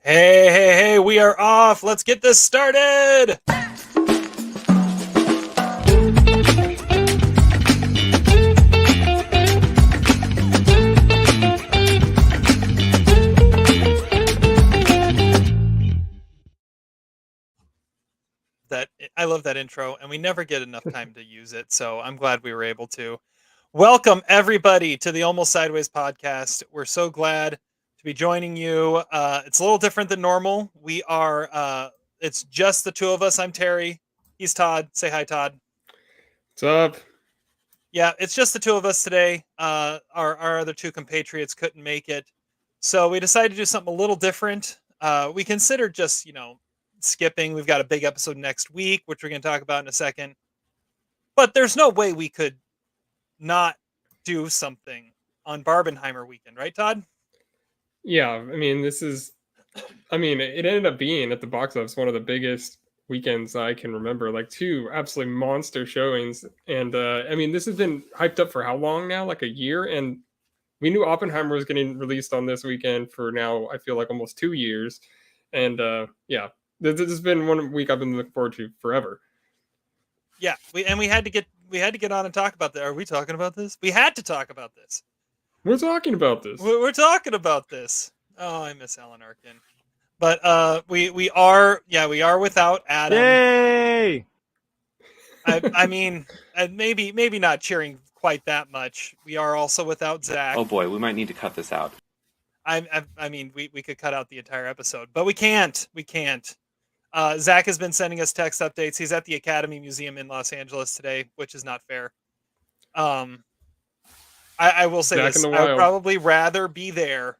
Hey, we are off. Let's get this started. I love that intro, and we never get enough time to use it, so I'm glad we were able to. Welcome, everybody, to the Almost Sideways podcast. We're so glad to be joining you. It's a little different than normal. It's just the two of us. I'm Terry. He's Todd. Say hi, Todd. What's up? Yeah, it's just the two of us today. Our other two compatriots couldn't make it, so we decided to do something a little different. We considered just, skipping. We've got a big episode next week, which we're going to talk about in a second. But there's no way we could not do something on Barbenheimer weekend, right, Todd? Yeah, it ended up being at the box office one of the biggest weekends I can remember. Like two absolutely monster showings, and this has been hyped up for how long now? Like a year, and we knew Oppenheimer was getting released on this weekend for now. I feel like almost 2 years, and this has been one week I've been looking forward to forever. Yeah, we had to get on and talk about that. Are we talking about this? We had to talk about this. We're talking about this. We're talking about this. Oh, I miss Alan Arkin. But we are without Adam. Yay! I mean, maybe not cheering quite that much. We are also without Zach. Oh boy, we might need to cut this out. We could cut out the entire episode, but we can't. Zach has been sending us text updates. He's at the Academy Museum in Los Angeles today, which is not fair. I will say Zach this: in the I would wild. probably rather be there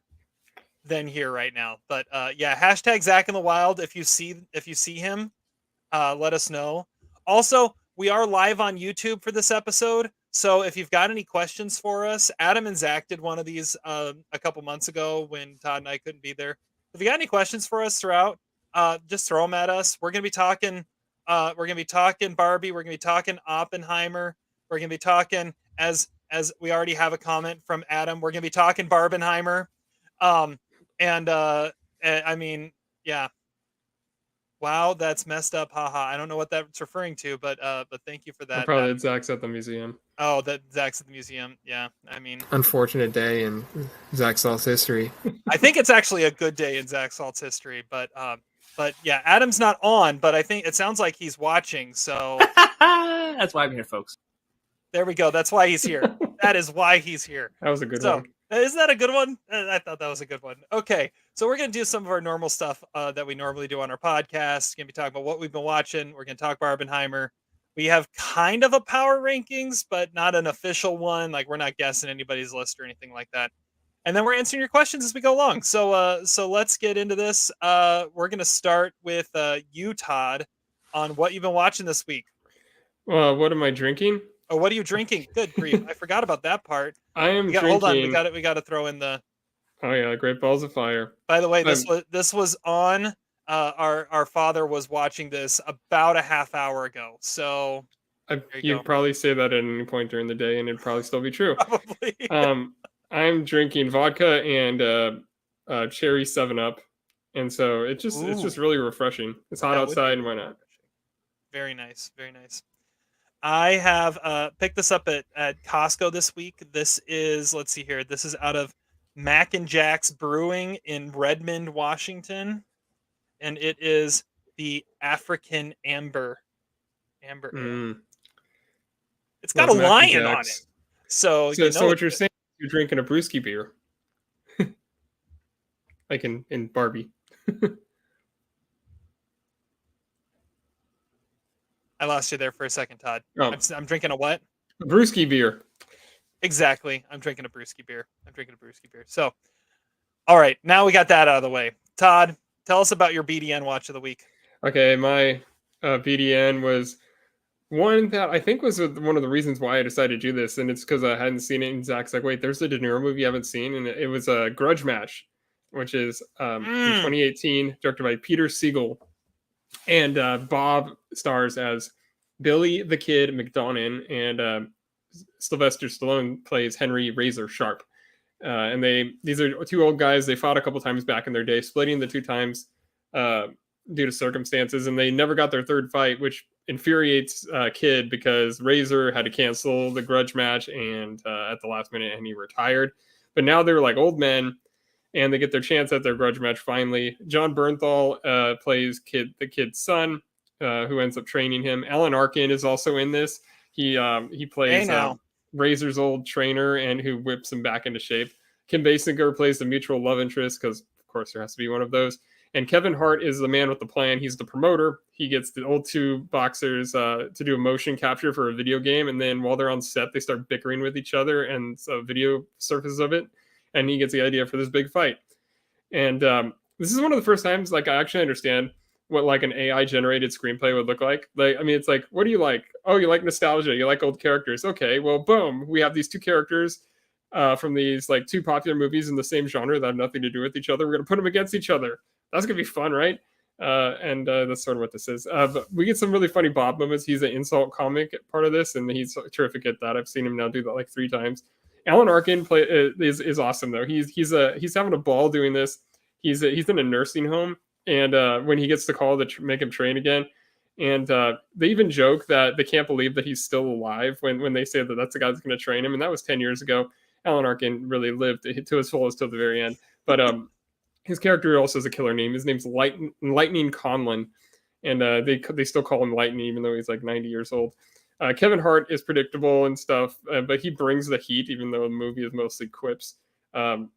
than here right now. But hashtag Zach in the wild. If you see him, let us know. Also, we are live on YouTube for this episode, so if you've got any questions for us, Adam and Zach did one of these a couple months ago when Todd and I couldn't be there. If you got any questions for us throughout, just throw them at us. We're gonna be talking. We're gonna be talking Barbie. We're gonna be talking Oppenheimer. We're gonna be talking as we already have a comment from Adam. We're gonna be talking Barbenheimer. Yeah. Wow, that's messed up. Haha. I don't know what that's referring to, but thank you for that. Probably Zach's at the museum. Oh, that Zach's at the museum. Yeah, Unfortunate day in Zach Salt's history. I think it's actually a good day in Zach Salt's history, but yeah, Adam's not on, but I think it sounds like he's watching. So That's why I'm here, folks. there we go. That's why he's here. That is why he's here. That was a good one. Isn't that a good one? I thought that was a good one. Okay, so we're going to do some of our normal stuff that we normally do on our podcast. Going to be talking about what we've been watching. We're going to talk Barbenheimer. We have kind of a power rankings, but not an official one. Like, we're not guessing anybody's list or anything like that. And then we're answering your questions as we go along. So let's get into this. We're going to start with you, Todd, on what you've been watching this week. What am I drinking? Oh, what are you drinking? Good grief. I forgot about that part. I am drinking. Hold on. We got to throw in the. Oh yeah, Great Balls of Fire. By the way, this was on. Our father was watching this about a half hour ago. So you'd probably say that at any point during the day, and it'd probably still be true. Probably. I'm drinking vodka and cherry 7-Up, and so it's just really refreshing. It's hot outside, and why not? Very nice, very nice. I have picked this up at Costco this week. This is, let's see here. This is out of Mac and Jack's Brewing in Redmond, Washington. And it is the African Amber. It's got a lion on it. So what you're saying, you're drinking a brewski beer. Like in Barbie. I lost you there for a second, Todd. Oh. I'm drinking a what? A brewski beer. Exactly. I'm drinking a brewski beer. So, all right. Now we got that out of the way. Todd, tell us about your Bdn Watch of the week. Okay. My Bdn was one that I think was one of the reasons why I decided to do this. And it's because I hadn't seen it. And Zach's like, wait, there's a De Niro movie you haven't seen. And it was a Grudge Match, which is in 2018, directed by Peter Siegel. And Bob stars as Billy the Kid McDonough, and Sylvester Stallone plays Henry Razor Sharp. And these are two old guys. They fought a couple times back in their day, splitting the 2 times due to circumstances, and they never got their third fight, which infuriates Kid because Razor had to cancel the grudge match and at the last minute, and he retired. But now they're like old men, and they get their chance at their grudge match finally. John Bernthal plays the kid's son, who ends up training him. Alan Arkin is also in this. He plays Razor's old trainer and who whips him back into shape. Kim Basinger plays the mutual love interest because, of course, there has to be one of those. And Kevin Hart is the man with the plan. He's the promoter. He gets the old 2 boxers to do a motion capture for a video game. And then while they're on set, they start bickering with each other, and so video surfaces of it. And he gets the idea for this big fight. And this is one of the first times like I actually understand what like an AI generated screenplay would look like. Like, I mean, it's like, what do you like? Oh, you like nostalgia. You like old characters. Okay, well, boom. We have these 2 characters from these like 2 popular movies in the same genre that have nothing to do with each other. We're going to put them against each other. That's going to be fun, right? And that's sort of what this is. But we get some really funny Bob moments. He's an insult comic part of this, and he's terrific at that. I've seen him now do that like 3 times. Alan Arkin is awesome though. He's having a ball doing this. He's in a nursing home, and when he gets the call to make him train again, and they even joke that they can't believe that he's still alive when they say that that's the guy that's going to train him, and that was 10 years ago. Alan Arkin really lived to his fullest till the very end, but his character also has a killer name. His name's Lightning Conlon, and they still call him Lightning even though he's like 90 years old. Kevin Hart is predictable and stuff, but he brings the heat even though the movie is mostly quips. But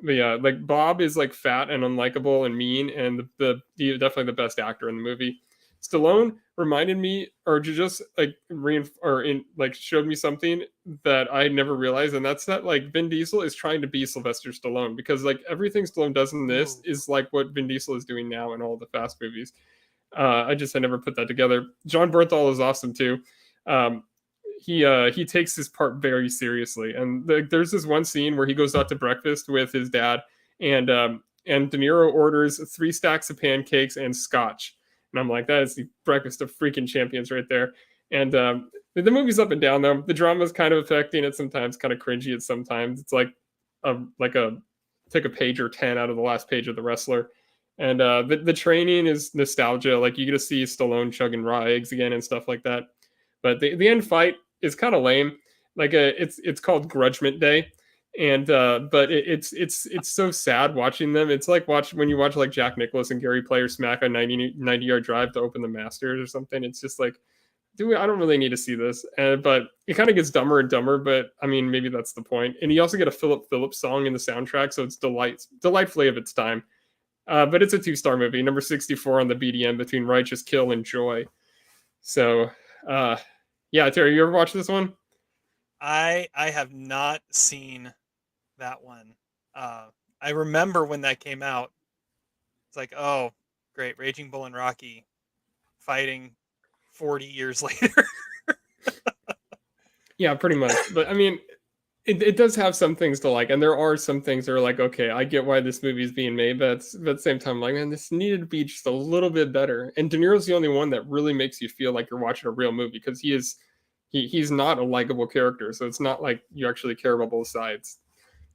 yeah, like Bob is like fat and unlikable and mean, and definitely the best actor in the movie. Stallone reminded me, or just like showed me something that I never realized, and that's that like Vin Diesel is trying to be Sylvester Stallone, because like everything Stallone does in this is like what Vin Diesel is doing now in all the Fast movies. I never put that together. John Bernthal is awesome too. He takes his part very seriously, and there's this one scene where he goes out to breakfast with his dad, and De Niro orders 3 stacks of pancakes and scotch. And I'm like, that is the breakfast of freaking champions right there. And the movie's up and down though. The drama is kind of affecting it sometimes, kind of cringy at sometimes. It's like take a page or 10 out of the last page of The Wrestler. And the training is nostalgia. Like you get to see Stallone chugging raw eggs again and stuff like that. But the end fight is kind of lame. Like it's called Grudgement Day. And but it's so sad watching them. It's like when you watch like Jack Nicklaus and Gary Player smack a 90-yard drive to open the Masters or something. It's just like, I don't really need to see this. But it kind of gets dumber and dumber. But I mean, maybe that's the point. And you also get a Philip Phillips song in the soundtrack, so it's delightfully of its time. But it's a 2-star movie, number 64 on the BDN between Righteous Kill and Joy. So yeah, Terry, you ever watched this one? I have not seen that one. I remember when that came out. It's like, oh, great, Raging Bull and Rocky fighting 40 years later. Yeah, pretty much. But I mean, it does have some things to like, and there are some things that are like, okay, I get why this movie is being made, but at the same time, like, man, this needed to be just a little bit better. And De Niro's the only one that really makes you feel like you're watching a real movie, because he's not a likable character, so it's not like you actually care about both sides.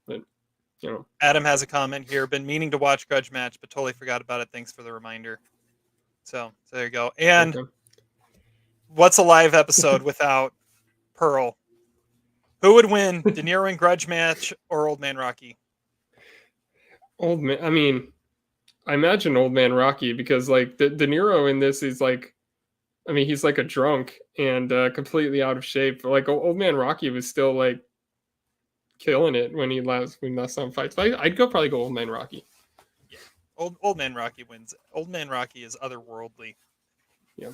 But you know, Adam has a comment here. Been meaning to watch Grudge Match, but totally forgot about it. Thanks for the reminder. So there you go. And okay. What's a live episode without Pearl? Who would win, De Niro in Grudge Match or Old Man Rocky? Old Man. I mean, I imagine Old Man Rocky, because like De Niro in this is like, I mean, he's like a drunk and completely out of shape. Like Old Man Rocky was still like killing it when last time fights. I'd probably go Old Man Rocky. Yeah, Old Man Rocky wins. Old Man Rocky is otherworldly. Yeah.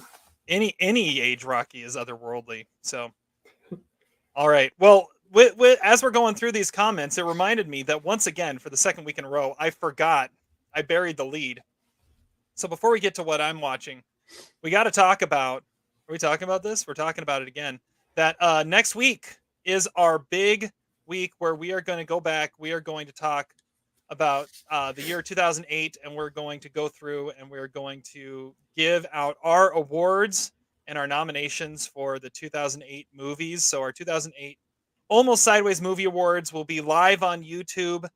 Any age Rocky is otherworldly. So, all right. Well, as we're going through these comments, it reminded me that once again, for the second week in a row, I buried the lead. So before we get to what I'm watching, we got to talk about. Are we talking about this? We're talking about it again. That next week is our big week where we are going to go back. We are going to talk about the year 2008, and we're going to go through and we're going to give out our awards and our nominations for the 2008 movies. So our 2008 Almost Sideways Movie Awards will be live on YouTube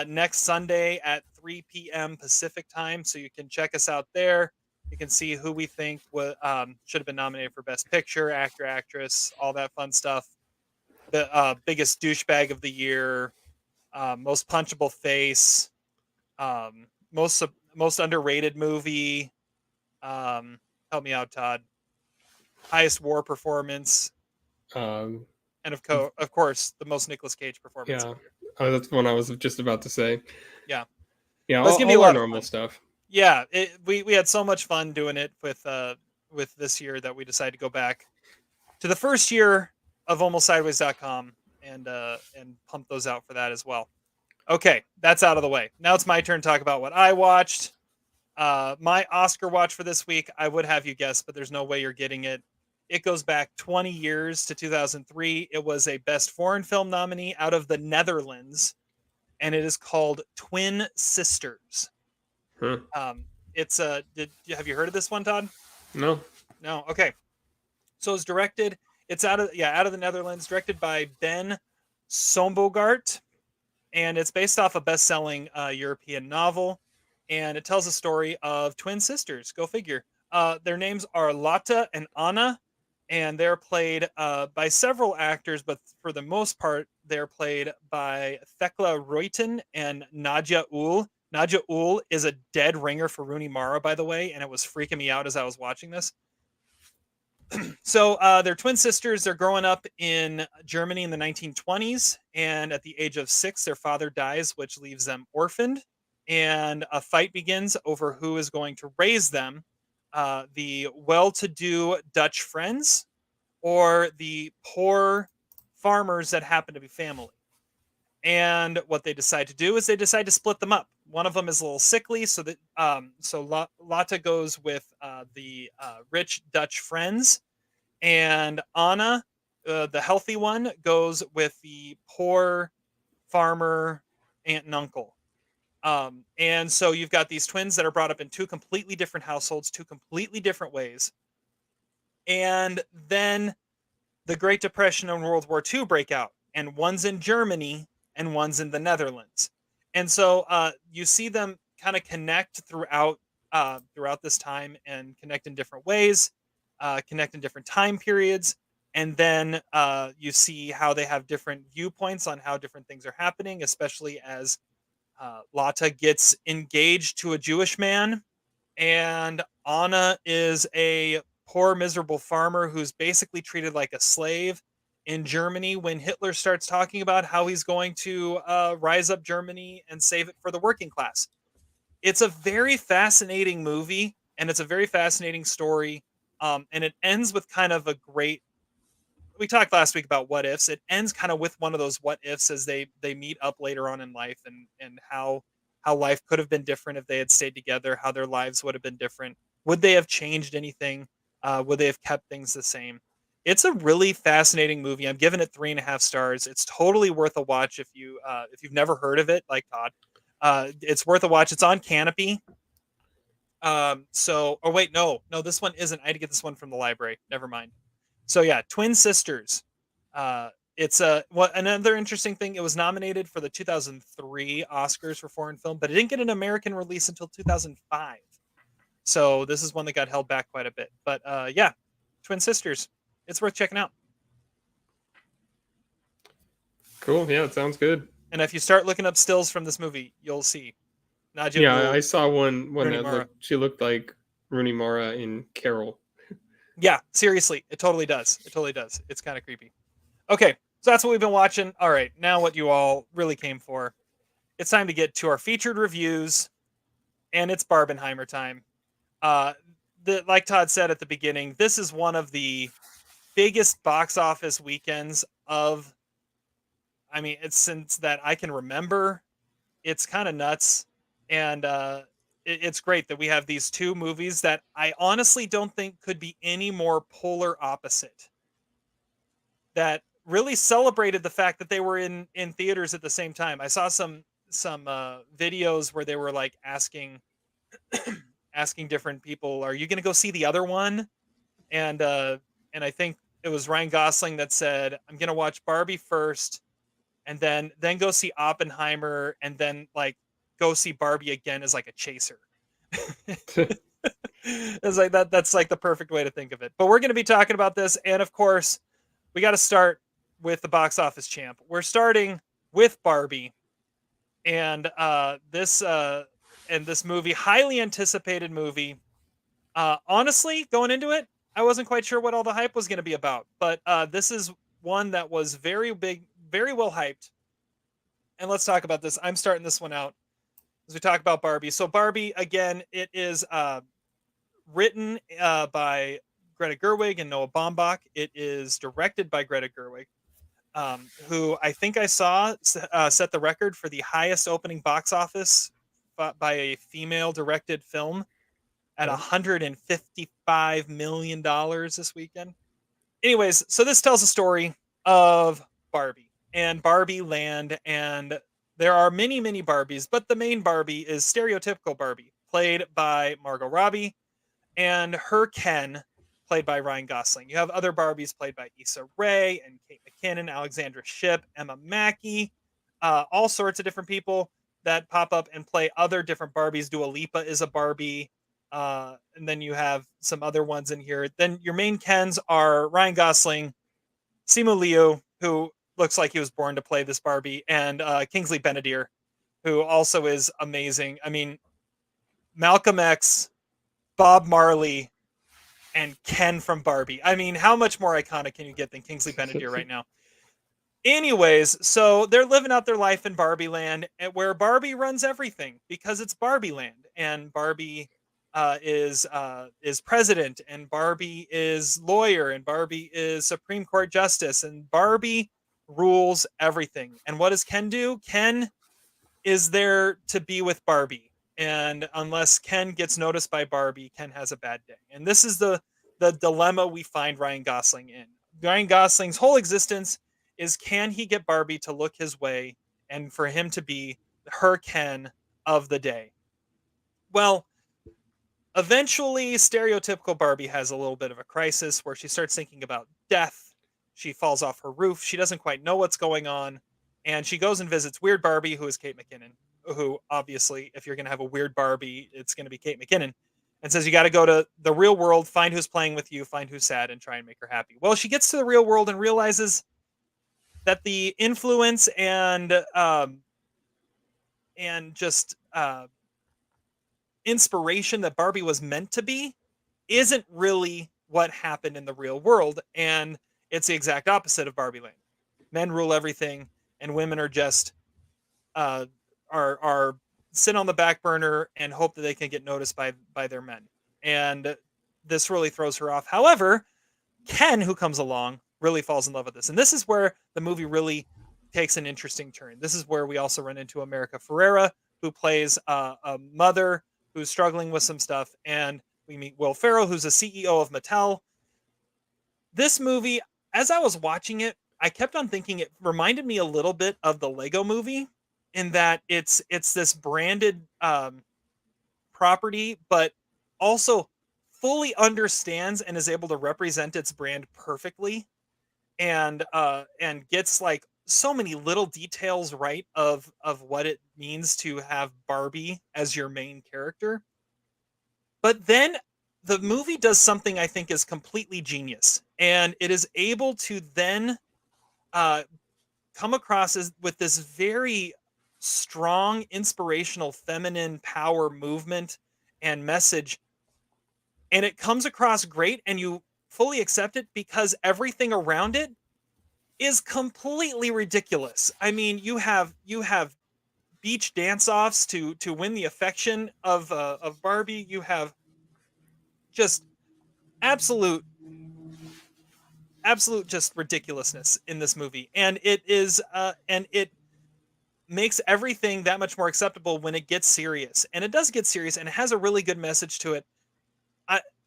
next Sunday at 3 p.m. Pacific time. So you can check us out there. You can see who we think should have been nominated for Best Picture, Actor, Actress, all that fun stuff. The biggest douchebag of the year, most punchable face, most underrated movie. Help me out, Todd. Highest war performance, Um, and of course, the most Nicolas Cage performance. yeah, that's what I was just about to say. Yeah, Yeah, But it's all, gonna be a all our lot of normal fun. stuff. Yeah, we had so much fun doing it with this year that we decided to go back to the first year of almostsideways.com and pump those out for that as well. Okay, that's out of the way. Now it's my turn to talk about what I watched. My Oscar watch for this week, I would have you guess, but there's no way you're getting it. It goes back 20 years to 2003. It was a Best Foreign Film nominee out of the Netherlands, and it is called Twin Sisters. Huh. It's have you heard of this one, Todd? No. No. Okay. So it's directed. It's out of the Netherlands, directed by Ben Sombogart, and it's based off a best-selling European novel, and it tells a story of twin sisters. Go figure. Their names are Lotte and Anna, and they're played by several actors, but for the most part, they're played by Thekla Ruijten and Nadia Ul. Nadia Ul is a dead ringer for Rooney Mara, by the way, and it was freaking me out as I was watching this. So they're twin sisters. They're growing up in Germany in the 1920s, and at the age of 6, their father dies, which leaves them orphaned. And a fight begins over who is going to raise them: the well-to-do Dutch friends or the poor farmers that happen to be family. And what they decide to do is they decide to split them up. One of them is a little sickly, so that Lotte goes with the rich Dutch friends, and Anna, the healthy one, goes with the poor farmer aunt and uncle. And so you've got these twins that are brought up in two completely different households, two completely different ways. And then the Great Depression and World War II break out, and one's in Germany and one's in the Netherlands. And so you see them kind of connect throughout this time and connect in different ways, connect in different time periods. And then you see how they have different viewpoints on how different things are happening, especially as Lotte gets engaged to a Jewish man, and Anna is a poor, miserable farmer who's basically treated like a slave in Germany when Hitler starts talking about how he's going to rise up Germany and save it for the working class. It's a very fascinating movie, and it's a very fascinating story. And it ends with kind of a great. We talked last week about what ifs. It ends kind of with one of those what ifs as they meet up later on in life, and how life could have been different if they had stayed together, how their lives would have been different. Would they have changed anything? Would they have kept things the same? It's a really fascinating movie. I'm giving it 3.5 stars. It's totally worth a watch if you've never heard of it, like Todd. It's worth a watch. It's on Canopy. Oh wait, no, this one isn't. I had to get this one from the library. Never mind. So yeah, Twin Sisters. It's another interesting thing. It was nominated for the 2003 Oscars for foreign film, but it didn't get an American release until 2005. So this is one that got held back quite a bit. But yeah, Twin Sisters. It's worth checking out. Cool. Yeah, it sounds good. And if you start looking up stills from this movie, you'll see Nadia. Yeah, I saw one Rooney that Mara. she looked like Rooney Mara in Carol. Yeah, seriously, it totally does. It totally does. It's kind of creepy. Okay, so that's what we've been watching. All right, now what you all really came for. It's time to get to our featured reviews, and it's Barbenheimer time. Like Todd said at the beginning, this is one of the biggest box office weekends of. I mean, it's since that I can remember. It's kind of nuts, and it's great that we have these two movies that I honestly don't think could be any more polar opposite. That really celebrated the fact that they were in theaters at the same time. I saw some videos where they were like asking asking different people, "Are you going to go see the other one?" And I think Ryan Gosling that said, "I'm gonna watch Barbie first, and then go see Oppenheimer, and then like go see Barbie again as like a chaser." It's like that. That's like the perfect way to think of it. But we're gonna be talking about this, and of course, we got to start with the box office champ. We're starting with Barbie, and this movie, highly anticipated movie. Honestly, going into it, I wasn't quite sure what all the hype was going to be about, but this is one that was very big, very well hyped. And let's talk about this. I'm starting this one out as we talk about Barbie. So Barbie, again, it is written by Greta Gerwig and Noah Baumbach. It is directed by Greta Gerwig, who I think I saw set the record for the highest opening box office by a female directed film at $155 million this weekend. Anyways, so this tells a story of Barbie and Barbie Land, and there are many, many Barbies, but the main Barbie is stereotypical Barbie, played by Margot Robbie, and her Ken, played by Ryan Gosling. You have other Barbies played by Issa Rae and Kate McKinnon, Alexandra Shipp, Emma Mackey, all sorts of different people that pop up and play other different Barbies. Dua Lipa is a Barbie. And then you have some other ones in here. Then your main Kens are Ryan Gosling, Simu Liu, who looks like he was born to play this Barbie, and Kingsley Benadir, who also is amazing. I mean, Malcolm X, Bob Marley, and Ken from Barbie. I mean, how much more iconic can you get than Kingsley Benadir right now? Anyways, so they're living out their life in Barbie Land, where Barbie runs everything because it's Barbie Land, and Barbie is president, and Barbie is lawyer, and Barbie is Supreme Court justice, and Barbie rules everything. And what does Ken do? Ken is there to be with Barbie, and unless Ken gets noticed by Barbie, Ken has a bad day. And this is the dilemma we find Ryan Gosling in. Ryan Gosling's whole existence is, can he get Barbie to look his way and for him to be her Ken of the day? Well, eventually, stereotypical Barbie has a little bit of a crisis where she starts thinking about death. She falls off her roof. She doesn't quite know what's going on. And she goes and visits Weird Barbie, who is Kate McKinnon, who obviously, if you're going to have a weird Barbie, it's going to be Kate McKinnon, and says, you got to go to the real world, find who's playing with you, find who's sad, and try and make her happy. Well, she gets to the real world and realizes that the influence and just inspiration that Barbie was meant to be isn't really what happened in the real world, and it's the exact opposite of Barbie Land. Men rule everything, and women are just are sit on the back burner and hope that they can get noticed by their men. And this really throws her off. However, Ken, who comes along, really falls in love with this, and this is where the movie really takes an interesting turn. This is where we also run into America Ferrera, who plays a mother who's struggling with some stuff, and we meet Will Ferrell, who's a CEO of Mattel. This movie, as I was watching it, I kept on thinking it reminded me a little bit of the Lego Movie, in that it's this branded property, but also fully understands and is able to represent its brand perfectly, and gets like so many little details right of what it means to have Barbie as your main character. But then the movie does something I think is completely genius, and it is able to then come across as with this very strong, inspirational, feminine power movement and message, and it comes across great, and you fully accept it because everything around it is completely ridiculous. I mean, you have beach dance-offs to win the affection of Barbie. You have just absolute just ridiculousness in this movie, and it makes everything that much more acceptable when it gets serious. And it does get serious, and it has a really good message to it.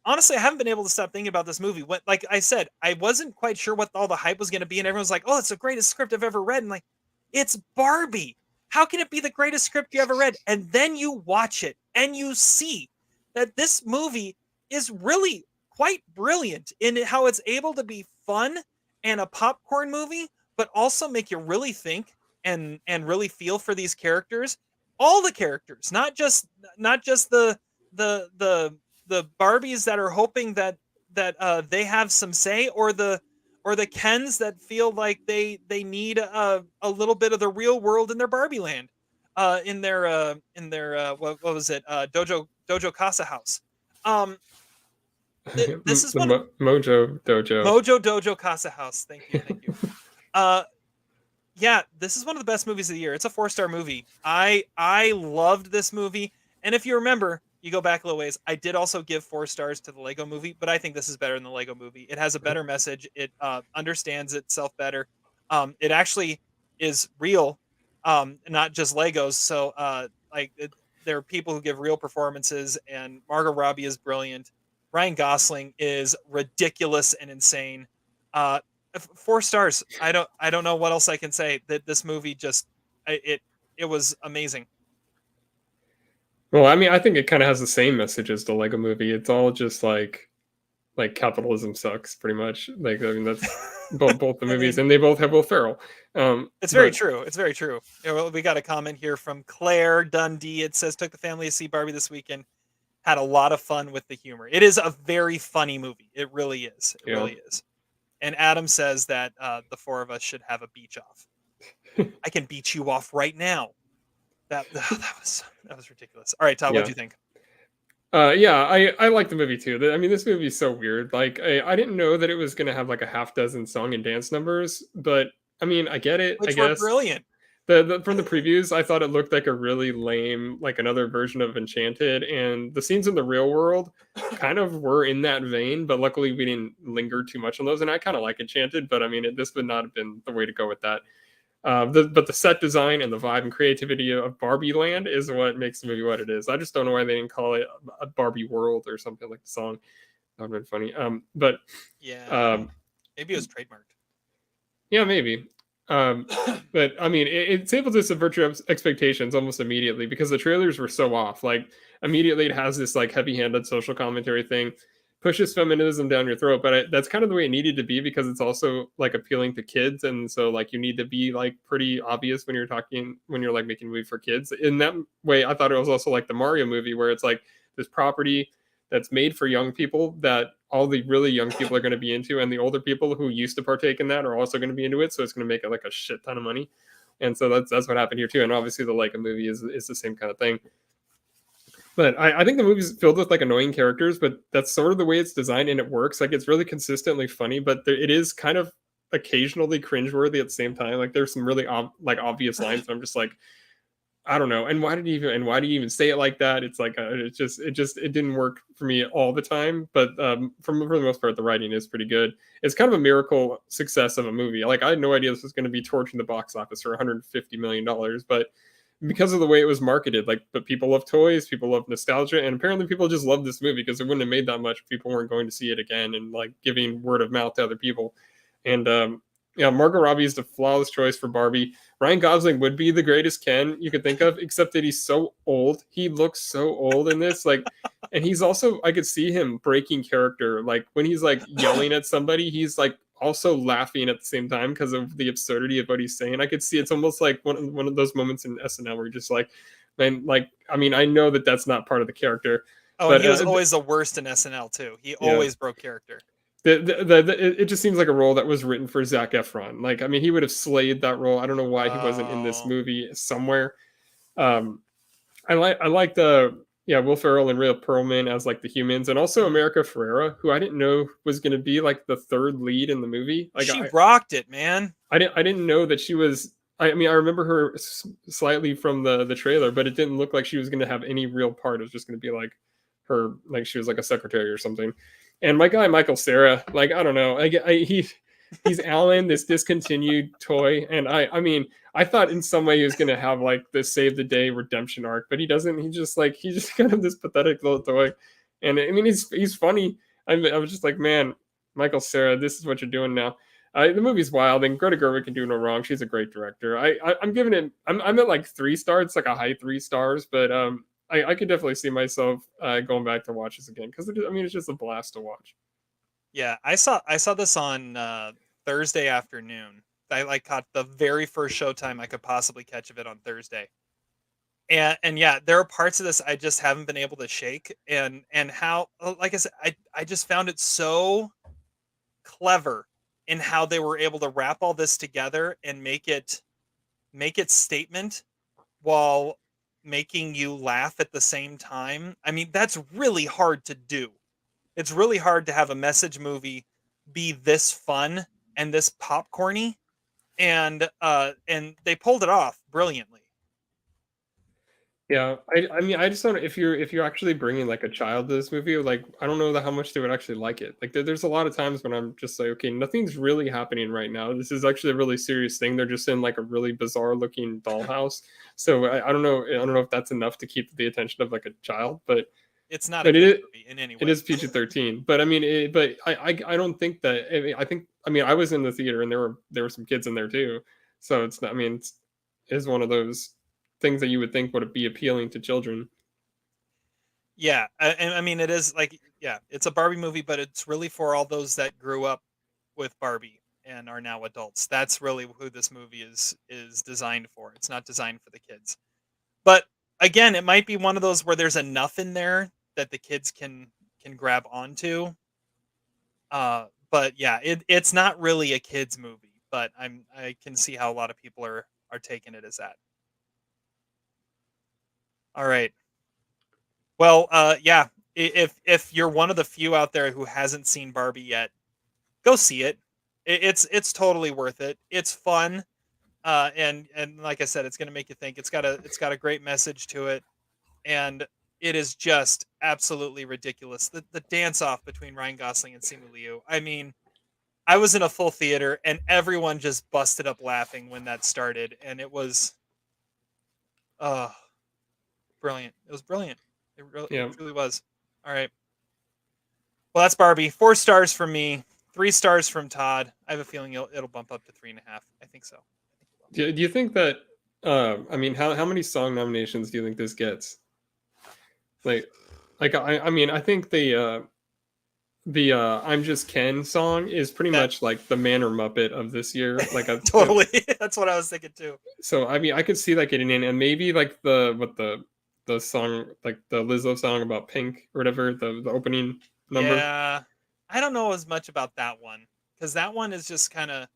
Honestly, I haven't been able to stop thinking about this movie. Like I said, I wasn't quite sure what all the hype was going to be, and everyone's like, "Oh, it's the greatest script I've ever read." And like, it's Barbie. How can it be the greatest script you ever read? And then you watch it, and you see that this movie is really quite brilliant in how it's able to be fun and a popcorn movie, but also make you really think and really feel for these characters. All the characters, not just the Barbies that are hoping that they have some say, or the Kens that feel like they need a little bit of the real world in their Barbie land, in their what was it, Dojo Casa house. Um, this is The one of Mojo Dojo. Mojo Dojo Casa house. Thank you. Uh, yeah, this is one of the best movies of the year. It's a 4-star movie. I loved this movie, and if you remember, you go back a little ways. I did also give 4 stars to the Lego Movie, but I think this is better than the Lego Movie. It has a better message. It understands itself better. It actually is real, not just Legos. So there are people who give real performances, and Margot Robbie is brilliant. Ryan Gosling is ridiculous and insane. 4 stars. I don't know what else I can say. That this movie just it was amazing. Well, I mean, I think it kind of has the same message as the Lego Movie. It's all just like capitalism sucks, pretty much. Like, I mean, that's both the movies, and they both have Will Ferrell. It's very true. It's very true. Well, we got a comment here from Claire Dundee. It says, took the family to see Barbie this weekend. Had a lot of fun with the humor. It is a very funny movie. It really is. It really is. And Adam says that the 4 of us should have a beach off. I can beach you off right now. That was ridiculous. All right, Todd, what do you think? I like the movie too. I mean, this movie is so weird. Like, I didn't know that it was going to have like a half dozen song and dance numbers, but I mean, I get it. Which I guess were brilliant. From the previews, I thought it looked like a really lame, like another version of Enchanted, and the scenes in the real world kind of were in that vein. But luckily, we didn't linger too much on those, and I kind of like Enchanted. But I mean, this would not have been the way to go with that. But the set design and the vibe and creativity of Barbie Land is what makes the movie what it is. I just don't know why they didn't call it a Barbie World or something like the song. That would have been funny. But yeah, maybe it was trademarked. Yeah, maybe. But I mean, it's able to subvert your expectations almost immediately because the trailers were so off. Like, immediately it has this like heavy-handed social commentary thing, pushes feminism down your throat, but that's kind of the way it needed to be because it's also like appealing to kids, and so like you need to be like pretty obvious when you're like making a movie for kids. In that way, I thought it was also like the Mario movie where it's like this property that's made for young people that all the really young people are going to be into, and the older people who used to partake in that are also going to be into it. So it's going to make it like a shit ton of money. And so that's what happened here too. And obviously the Leica movie is the same kind of thing. But I think the movie's filled with like annoying characters, but that's sort of the way it's designed, and it works. Like, it's really consistently funny, but it is kind of occasionally cringeworthy at the same time. Like, there's some really obvious lines that I'm just like, I don't know. And why do you even say it like that? It's like it didn't work for me all the time. But for the most part, the writing is pretty good. It's kind of a miracle success of a movie. Like, I had no idea this was going to be torching the box office for $150 million, but because of the way it was marketed, but people love toys, people love nostalgia, and apparently people just love this movie because it wouldn't have made that much if people weren't going to see it again and like giving word of mouth to other people. And Margot Robbie is the flawless choice for Barbie. Ryan Gosling would be the greatest Ken you could think of, except that he's so old. He looks so old in this, and he's also, I could see him breaking character. Like, when he's like yelling at somebody, he's like also laughing at the same time because of the absurdity of what he's saying. I could see it's almost like one of those moments in SNL where you're just like, man, like, I mean, I know that that's not part of the character. Oh, but he was always the worst in SNL too. He always broke character. It just seems like a role that was written for Zac Efron. Like, I mean, he would have slayed that role. I don't know why he wasn't in this movie somewhere. I like the Will Ferrell and Rhea Perlman as like the humans, and also America Ferrera, who I didn't know was going to be like the third lead in the movie. Like, she rocked it, man. I didn't know that she was. I mean, I remember her slightly from the trailer, but it didn't look like she was going to have any real part. It was just going to be like her, like she was like a secretary or something. And my guy Michael Cera, like, I don't know, he's Alan, this discontinued toy, and I mean, I thought in some way he was gonna have like this save the day redemption arc, but he doesn't. He's just kind of this pathetic little toy, and I mean, he's funny. I was just like, man, Michael Cera, this is what you're doing now. The movie's wild, and Greta Gerwig can do no wrong. She's a great director. I'm giving it. I'm at like 3 stars, it's like a high 3 stars, but I could definitely see myself going back to watch this again because I mean, it's just a blast to watch. Yeah, I saw this on Thursday afternoon. I like caught the very first showtime I could possibly catch of it on Thursday. And yeah, there are parts of this I just haven't been able to shake, and how like I said, I just found it so clever in how they were able to wrap all this together and make it statement while making you laugh at the same time. I mean, that's really hard to do. It's really hard to have a message movie be this fun and this popcorny, and they pulled it off brilliantly. Yeah, I mean, I just don't if you're actually bringing, like, a child to this movie, like, I don't know how much they would actually like it. Like, there's a lot of times when I'm just like, "Okay, nothing's really happening right now. This is actually a really serious thing. They're just in, like, a really bizarre looking dollhouse." So, I don't know if that's enough to keep the attention of, like, a child, It's not a but kids movie in any it way. is PG-13. But, I mean, but I don't think that I mean, I was in the theater and there were some kids in there too. So, it's not I mean, it's one of those things that you would think would be appealing to children. Yeah, and I mean it is like yeah, it's a Barbie movie, but it's really for all those that grew up with Barbie and are now adults. That's really who this movie is designed for. It's not designed for the kids. But again, it might be one of those where there's enough in there that the kids can grab onto. But yeah, it's not really a kids movie, but I can see how a lot of people are taking it as that. All right. Well, yeah, if you're one of the few out there who hasn't seen Barbie yet, go see it. It's totally worth it. It's fun, and like I said, it's gonna make you think. It's got a great message to it, and it is just absolutely ridiculous. The dance off between Ryan Gosling and Simu Liu. I mean, I was in a full theater, and everyone just busted up laughing when that started, and it was uh brilliant. It was brilliant. It Yeah. truly was. All right. Well, that's Barbie. 4 stars from me. 3 stars from Todd. I have a feeling it'll bump up to 3.5. I think so. I think it will. Do you think that I mean, how many song nominations do you think this gets? Like I mean, I think the "I'm Just Ken" song is pretty That much like the Manor Muppet of this year. Like totally. That's what I was thinking too. so I mean, I could see that getting in, and maybe like the song, like the Lizzo song about Pink or whatever, the opening number. Yeah, I don't know as much about that one because that one is just kind of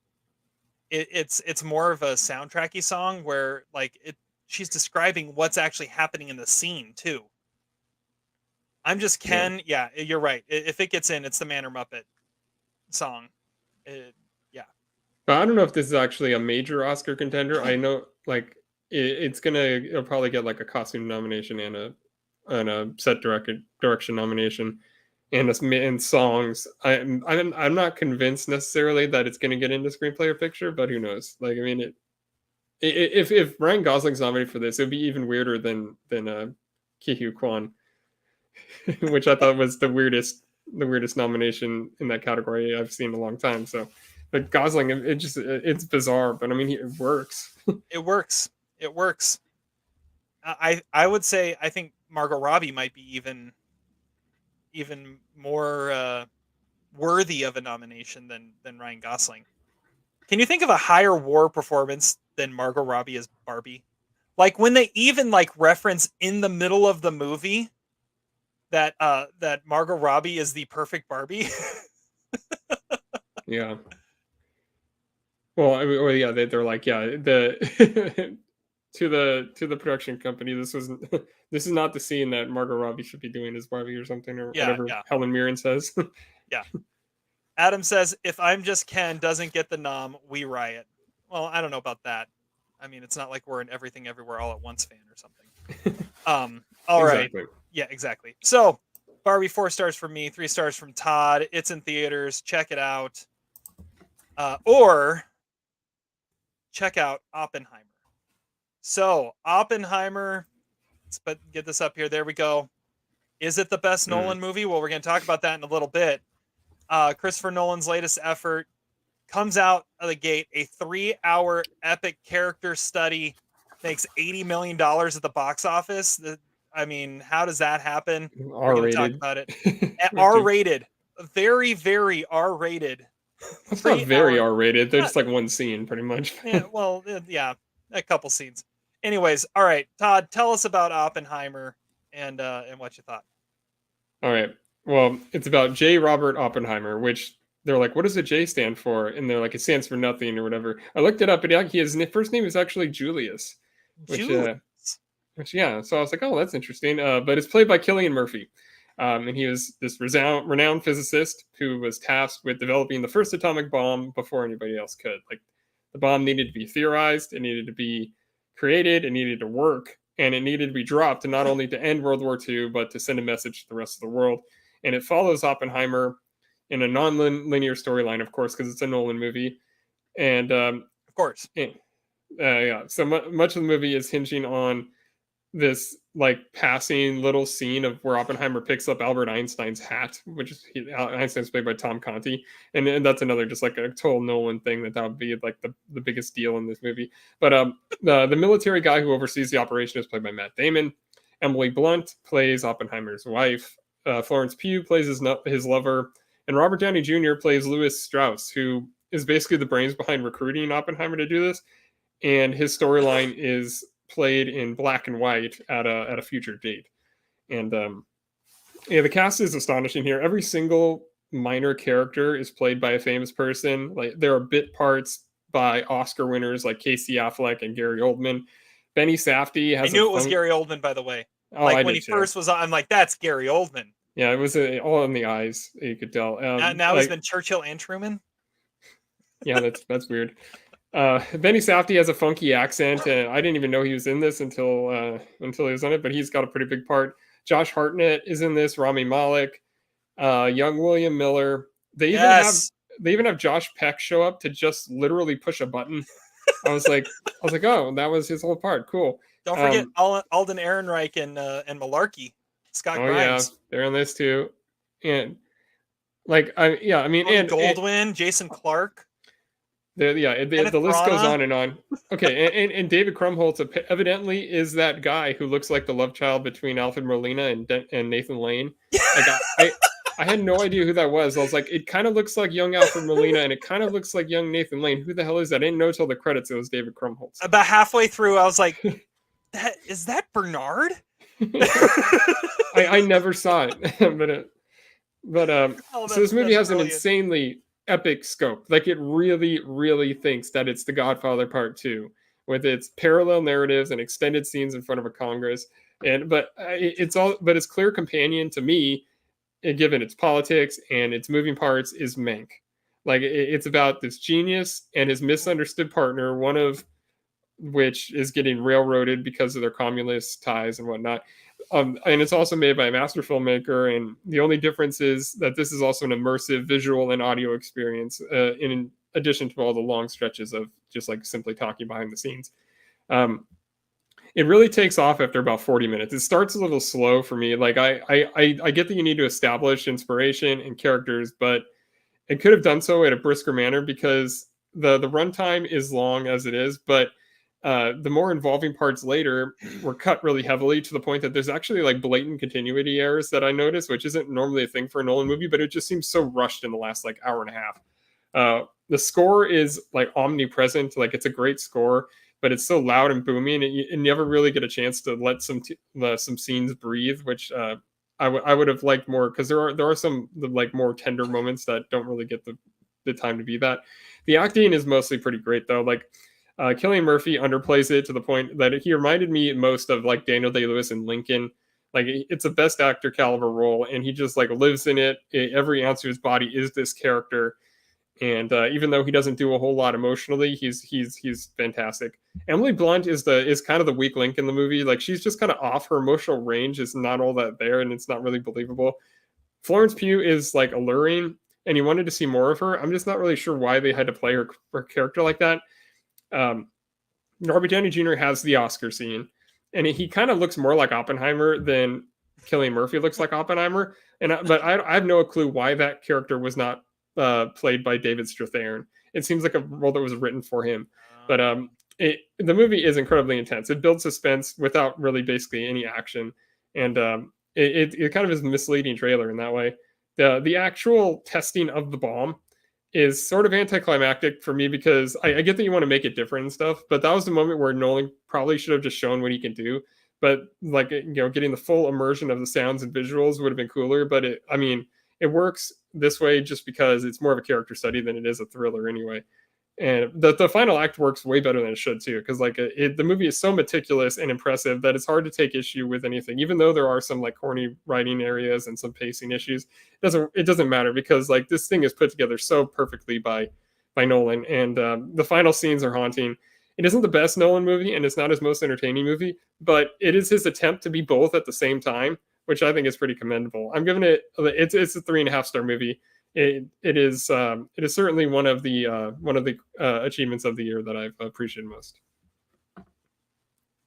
it's more of a soundtracky song where like it she's describing what's actually happening in the scene too. I'm just Yeah. Ken. Yeah, you're right. If it gets in, it's the Manor Muppet song. It, yeah. But I don't know if this is actually a major Oscar contender. I know like it'll probably get like a costume nomination and a set direction nomination and songs. I'm not convinced necessarily that it's gonna get into screenplay or picture, but who knows? Like I mean if Ryan Gosling's nominated for this, it would be even weirder than Ki Hugh Kwan, which I thought was the weirdest nomination in that category I've seen in a long time. So, but Gosling, it's bizarre, but I mean it works. It works. It works. I would say I think Margot Robbie might be even more worthy of a nomination than Ryan Gosling. Can you think of a higher war performance than Margot Robbie as Barbie? Like when they even like reference in the middle of the movie that Margot Robbie is the perfect Barbie. Yeah. Well, I mean, well, yeah, they're like, yeah, the to the production company, this wasn't this is not the scene that Margot Robbie should be doing as Barbie or something or Yeah, whatever yeah, Helen Mirren says. yeah. Adam says, if I'm Just Ken doesn't get the nom, we riot. Well, I don't know about that. I mean, it's not like we're an Everything Everywhere All at Once fan or something. All right. Exactly. Yeah, exactly. So, Barbie, 4 stars from me, 3 stars from Todd. It's in theaters. Check it out. Or check out Oppenheimer. So, Oppenheimer, let's get this up here. There we go. Is it the best Mm. Nolan movie? Well, we're going to talk about that in a little bit. Christopher Nolan's latest effort comes out of the gate, a 3-hour epic character study, makes $80 million at the box office. I mean, how does that happen? We're going to talk R-rated. about it. R-rated. very, very R-rated. It's not very 3 hour. R-rated. They're Not- just like one scene, pretty much. Yeah, well, yeah, a couple scenes. Anyways, all right, Todd, tell us about Oppenheimer and what you thought. All right. Well, it's about J. Robert Oppenheimer, which they're like, what does the J stand for? And they're like, it stands for nothing or whatever. I looked it up, and his first name is actually Julius, which Julius. yeah. So I was like, oh, that's interesting. But it's played by Cillian Murphy, and he was this renowned physicist who was tasked with developing the first atomic bomb before anybody else could. Like, the bomb needed to be theorized, it needed to be created, it needed to work, and it needed to be dropped to not only to end World War II, but to send a message to the rest of the world. And it follows Oppenheimer in a non-linear storyline, of course, because it's a Nolan movie. And Of course. yeah, so much of the movie is hinging on this like passing little scene of where Oppenheimer picks up Albert Einstein's hat, which is Einstein's played by Tom Conti, and that's another just like a total Nolan thing that would be like the biggest deal in this movie. But the military guy who oversees the operation is played by Matt Damon. Emily Blunt plays Oppenheimer's wife. Florence Pugh plays his lover, and Robert Downey Jr. plays Louis Strauss, who is basically the brains behind recruiting Oppenheimer to do this. And his storyline is played in black and white at a future date. And yeah, the cast is astonishing here. Every single minor character is played by a famous person. Like, there are bit parts by Oscar winners like Casey Affleck and Gary Oldman. Benny Safdie has. I knew it was Gary Oldman, by the way. Oh, like when he first was on, I'm like, that's Gary Oldman. Yeah, it was all in the eyes. You could tell. Now he's been Churchill and Truman. Yeah, that's weird. Benny Safdie has a funky accent, and I didn't even know he was in this until he was on it. But he's got a pretty big part. Josh Hartnett is in this. Rami Malek, young William Miller. They even have Josh Peck show up to just literally push a button. I was like, oh, that was his whole part. Cool. Don't forget Alden Ehrenreich and Malarkey. Scott Grimes. Yeah, they're in this too, and like and Goldwyn, Jason Clarke. The list goes on and on. Okay, and David Krumholtz evidently is that guy who looks like the love child between Alfred Molina and Nathan Lane. Like, I had no idea who that was. I was like, it kind of looks like young Alfred Molina, and it kind of looks like young Nathan Lane. Who the hell is that? I didn't know till the credits it was David Krumholtz. About halfway through, I was like, is that Bernard? I never saw it, so this movie has an insanely epic scope. Like, it really, really thinks that it's The Godfather Part 2 with its parallel narratives and extended scenes in front of a Congress. But its clear companion to me, given its politics and its moving parts, is Mank. Like, it's about this genius and his misunderstood partner, one of which is getting railroaded because of their communist ties and whatnot. And it's also made by a master filmmaker, and the only difference is that this is also an immersive visual and audio experience, in addition to all the long stretches of just like simply talking behind the scenes. It really takes off after about 40 minutes. It starts a little slow for me. Like, I get that you need to establish inspiration and characters, but it could have done so at a brisker manner because the runtime is long as it is, but the more involving parts later were cut really heavily to the point that there's actually like blatant continuity errors that I noticed, which isn't normally a thing for a Nolan movie, but it just seems so rushed in the last like hour and a half. The score is like omnipresent. Like, it's a great score, but it's so loud and booming, and you never really get a chance to let some scenes breathe, which I would have liked more, because there are some like more tender moments that don't really get the time to be that. The acting is mostly pretty great though. Like, Cillian Murphy underplays it to the point that he reminded me most of like Daniel Day-Lewis in Lincoln. Like, it's a best actor caliber role, and he just like lives in it. Every ounce of his body is this character, and even though he doesn't do a whole lot emotionally, he's fantastic. Emily Blunt is kind of the weak link in the movie. Like, she's just kind of off. Her emotional range is not all that there, and it's not really believable. Florence Pugh is like alluring, and you wanted to see more of her. I'm just not really sure why they had to play her character like that. Robert Downey Jr. has the Oscar scene, and he kind of looks more like Oppenheimer than Cillian Murphy looks like Oppenheimer. But I have no clue why that character was not played by David Strathairn. It seems like a role that was written for him. But the movie is incredibly intense. It builds suspense without really basically any action, and it kind of is a misleading trailer in that way. The actual testing of the bomb is sort of anticlimactic for me because I get that you want to make it different and stuff, but that was the moment where Nolan probably should have just shown what he can do. But like, getting the full immersion of the sounds and visuals would have been cooler. But it works this way just because it's more of a character study than it is a thriller anyway. And the final act works way better than it should too, because like the movie is so meticulous and impressive that it's hard to take issue with anything, even though there are some like corny writing areas and some pacing issues. It doesn't matter because like this thing is put together so perfectly by Nolan, and the final scenes are haunting. It isn't the best Nolan movie, and it's not his most entertaining movie, but it is his attempt to be both at the same time, which I think is pretty commendable. I'm giving it's a 3.5 star movie. It is certainly one of the achievements of the year that I've appreciated most.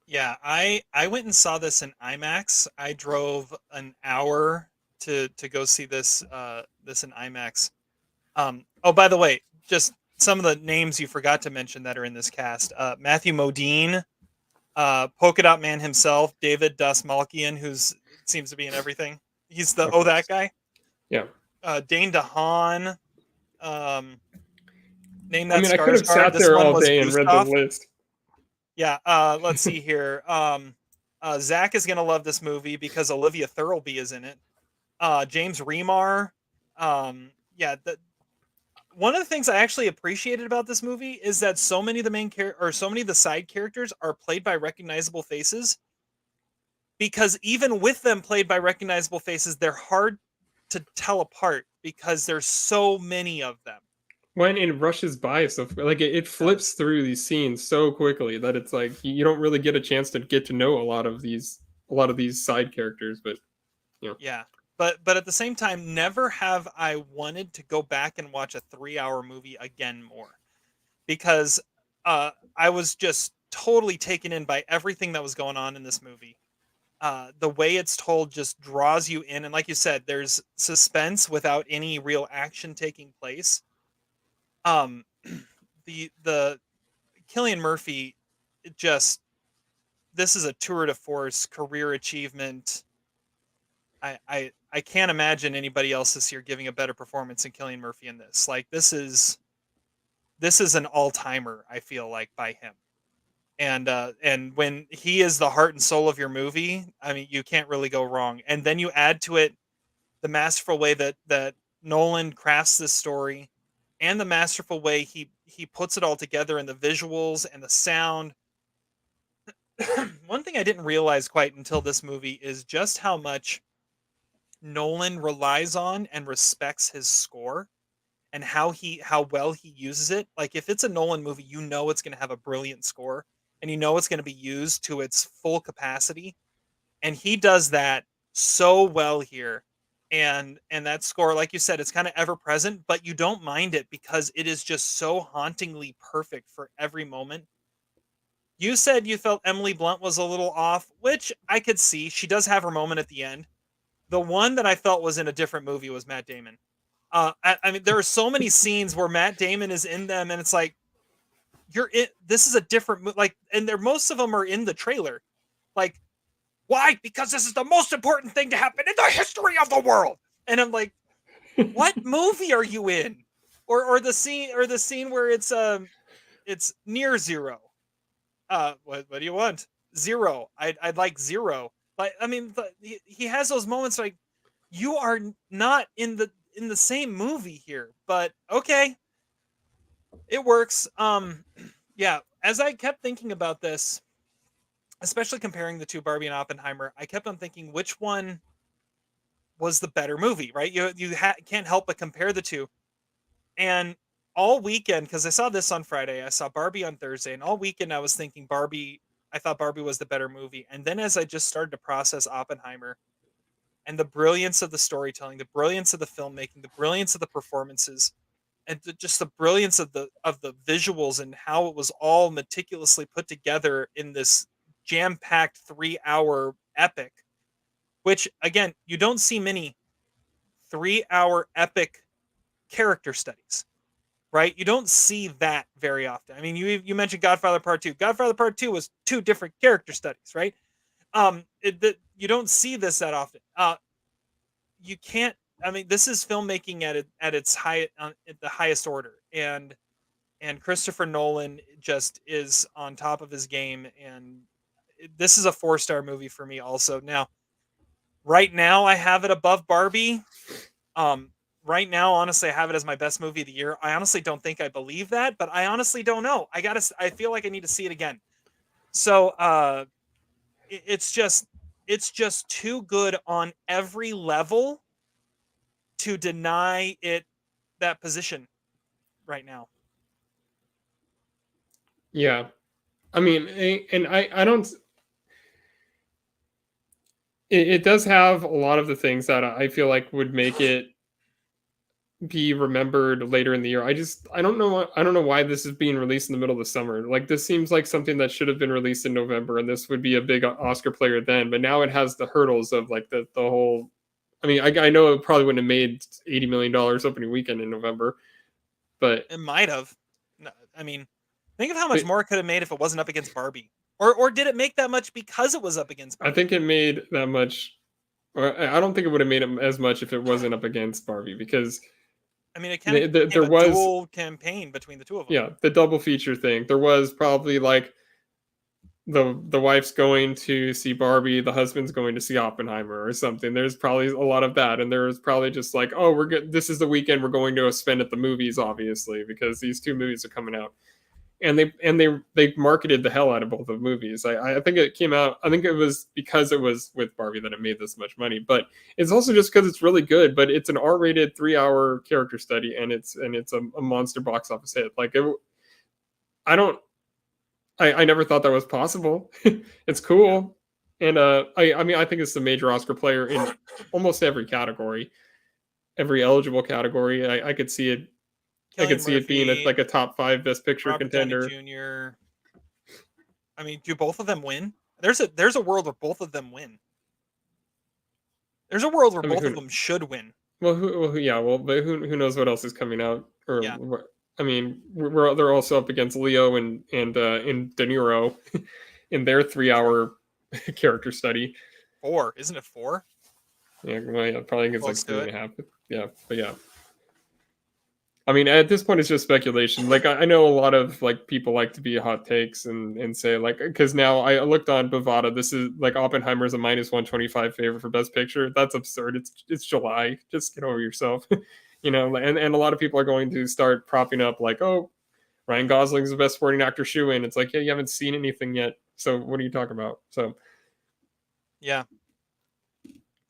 Yeah, I went and saw this in IMAX. I drove an hour to go see this in IMAX. Oh, by the way, just some of the names you forgot to mention that are in this cast: Matthew Modine, Polka Dot Man himself, David Dastmalchian, who seems to be in everything. He's that guy. Yeah. Dane DeHaan. Name that. I mean, I could have sat there all day and read the list. Yeah. Let's see here. Zach is gonna love this movie because Olivia Thirlby is in it. James Remar. Yeah. One of the things I actually appreciated about this movie is that so many of the side characters are played by recognizable faces. Because even with them played by recognizable faces, they're hard to tell apart because there's so many of them. When it rushes by, so like it flips through these scenes so quickly that it's like you don't really get a chance to get to know a lot of these side characters. But yeah, but at the same time, never have I wanted to go back and watch a 3-hour movie again more, because I was just totally taken in by everything that was going on in this movie. The way it's told just draws you in, and like you said, there's suspense without any real action taking place. The Cillian Murphy, this is a tour de force career achievement. I can't imagine anybody else this year giving a better performance than Cillian Murphy in this. Like this is an all-timer, I feel like, by him. And when he is the heart and soul of your movie, I mean, you can't really go wrong. And then you add to it the masterful way that Nolan crafts this story, and the masterful way he puts it all together, and the visuals and the sound. One thing I didn't realize quite until this movie is just how much Nolan relies on and respects his score, and how well he uses it. Like if it's a Nolan movie, you know it's going to have a brilliant score, and you know it's going to be used to its full capacity. And he does that so well here. And that score, like you said, it's kind of ever present, but you don't mind it because it is just so hauntingly perfect for every moment. You said you felt Emily Blunt was a little off, which I could see. She does have her moment at the end. The one that I felt was in a different movie was Matt Damon. I mean, there are so many scenes where Matt Damon is in them, and it's like, this is a different, like, and most of them are in the trailer. Like, why? Because this is the most important thing to happen in the history of the world. And I'm like, what movie are you in? Or the scene where it's near zero. What do you want? Zero. I'd like zero. Like, I mean, he has those moments like, you are not in the same movie here, but okay, it works. Yeah. As I kept thinking about this, especially comparing the two, Barbie and Oppenheimer, I kept on thinking which one was the better movie, right? You can't help but compare the two. And all weekend, because I saw this on Friday, I saw Barbie on Thursday, and all weekend I was thinking I thought Barbie was the better movie. And then as I just started to process Oppenheimer and the brilliance of the storytelling, the brilliance of the filmmaking, the brilliance of the performances, and just the brilliance of the visuals and how it was all meticulously put together in this jam-packed 3-hour epic, which again, you don't see many 3-hour epic character studies, right? You don't see that very often. I mean, you mentioned Godfather Part 2. Godfather Part 2 was 2 different character studies, right? You don't see this that often. You can't I mean, this is filmmaking at its at the highest order, and Christopher Nolan just is on top of his game, and this is a 4-star movie for me. Also, now, right now, I have it above Barbie. Right now, honestly, I have it as my best movie of the year. I honestly don't think I believe that, but I honestly don't know. I feel like I need to see it again. So, it's just too good on every level to deny it that position right now. Yeah. I mean, and I don't. It does have a lot of the things that I feel like would make it be remembered later in the year. I don't know. I don't know why this is being released in the middle of the summer. Like, this seems like something that should have been released in November, and this would be a big Oscar player then. But now it has the hurdles of like the whole. I mean, I know it probably wouldn't have made $80 million opening weekend in November, but It might have. I mean, think of how much but more it could have made if it wasn't up against Barbie. Or did it make that much because it was up against I Barbie? think it made that much. Or I don't think it would have made it as much if it wasn't up against Barbie, because I mean, it kind of became there a was, dual campaign between the two of them. yeah, the double feature thing. There was probably like the wife's going to see Barbie, the husband's going to see Oppenheimer or something. There's probably a lot of that, and there was probably just like, oh, we're good. This is the weekend we're going to spend at the movies, obviously, because these two movies are coming out, and they marketed the hell out of both of the movies. I think it came out. I think it was because it was with Barbie that it made this much money, but it's also just because it's really good. But it's an R-rated 3-hour character study, and it's a monster box office hit. Like it, I don't. I never thought that was possible. It's cool, and I mean, I think it's the major Oscar player in almost every category, every eligible category. I could see it. I could Cillian see it being Murphy, like a top 5 Best Picture Robert Downey contender. Jr. I mean, do both of them win? There's a world where both of them win. There's a world where I mean, both of them should win. yeah, well, but who knows what else is coming out? Or Yeah. I mean, they're also up against Leo and De Niro in their 3-hour character study. 4, isn't it 4? Yeah, well, yeah, probably it's like Close to 3.5. Yeah, but yeah. I mean, at this point, it's just speculation. Like, I know a lot of like people like to be hot takes and say like, because now I looked on Bovada. This is like Oppenheimer's a -125 favorite for Best Picture. That's absurd. It's July. Just get over yourself. And a lot of people are going to start propping up like, oh, Ryan Gosling's the best supporting actor shoe-in. It's like, yeah, you haven't seen anything yet. So what are you talking about? So Yeah.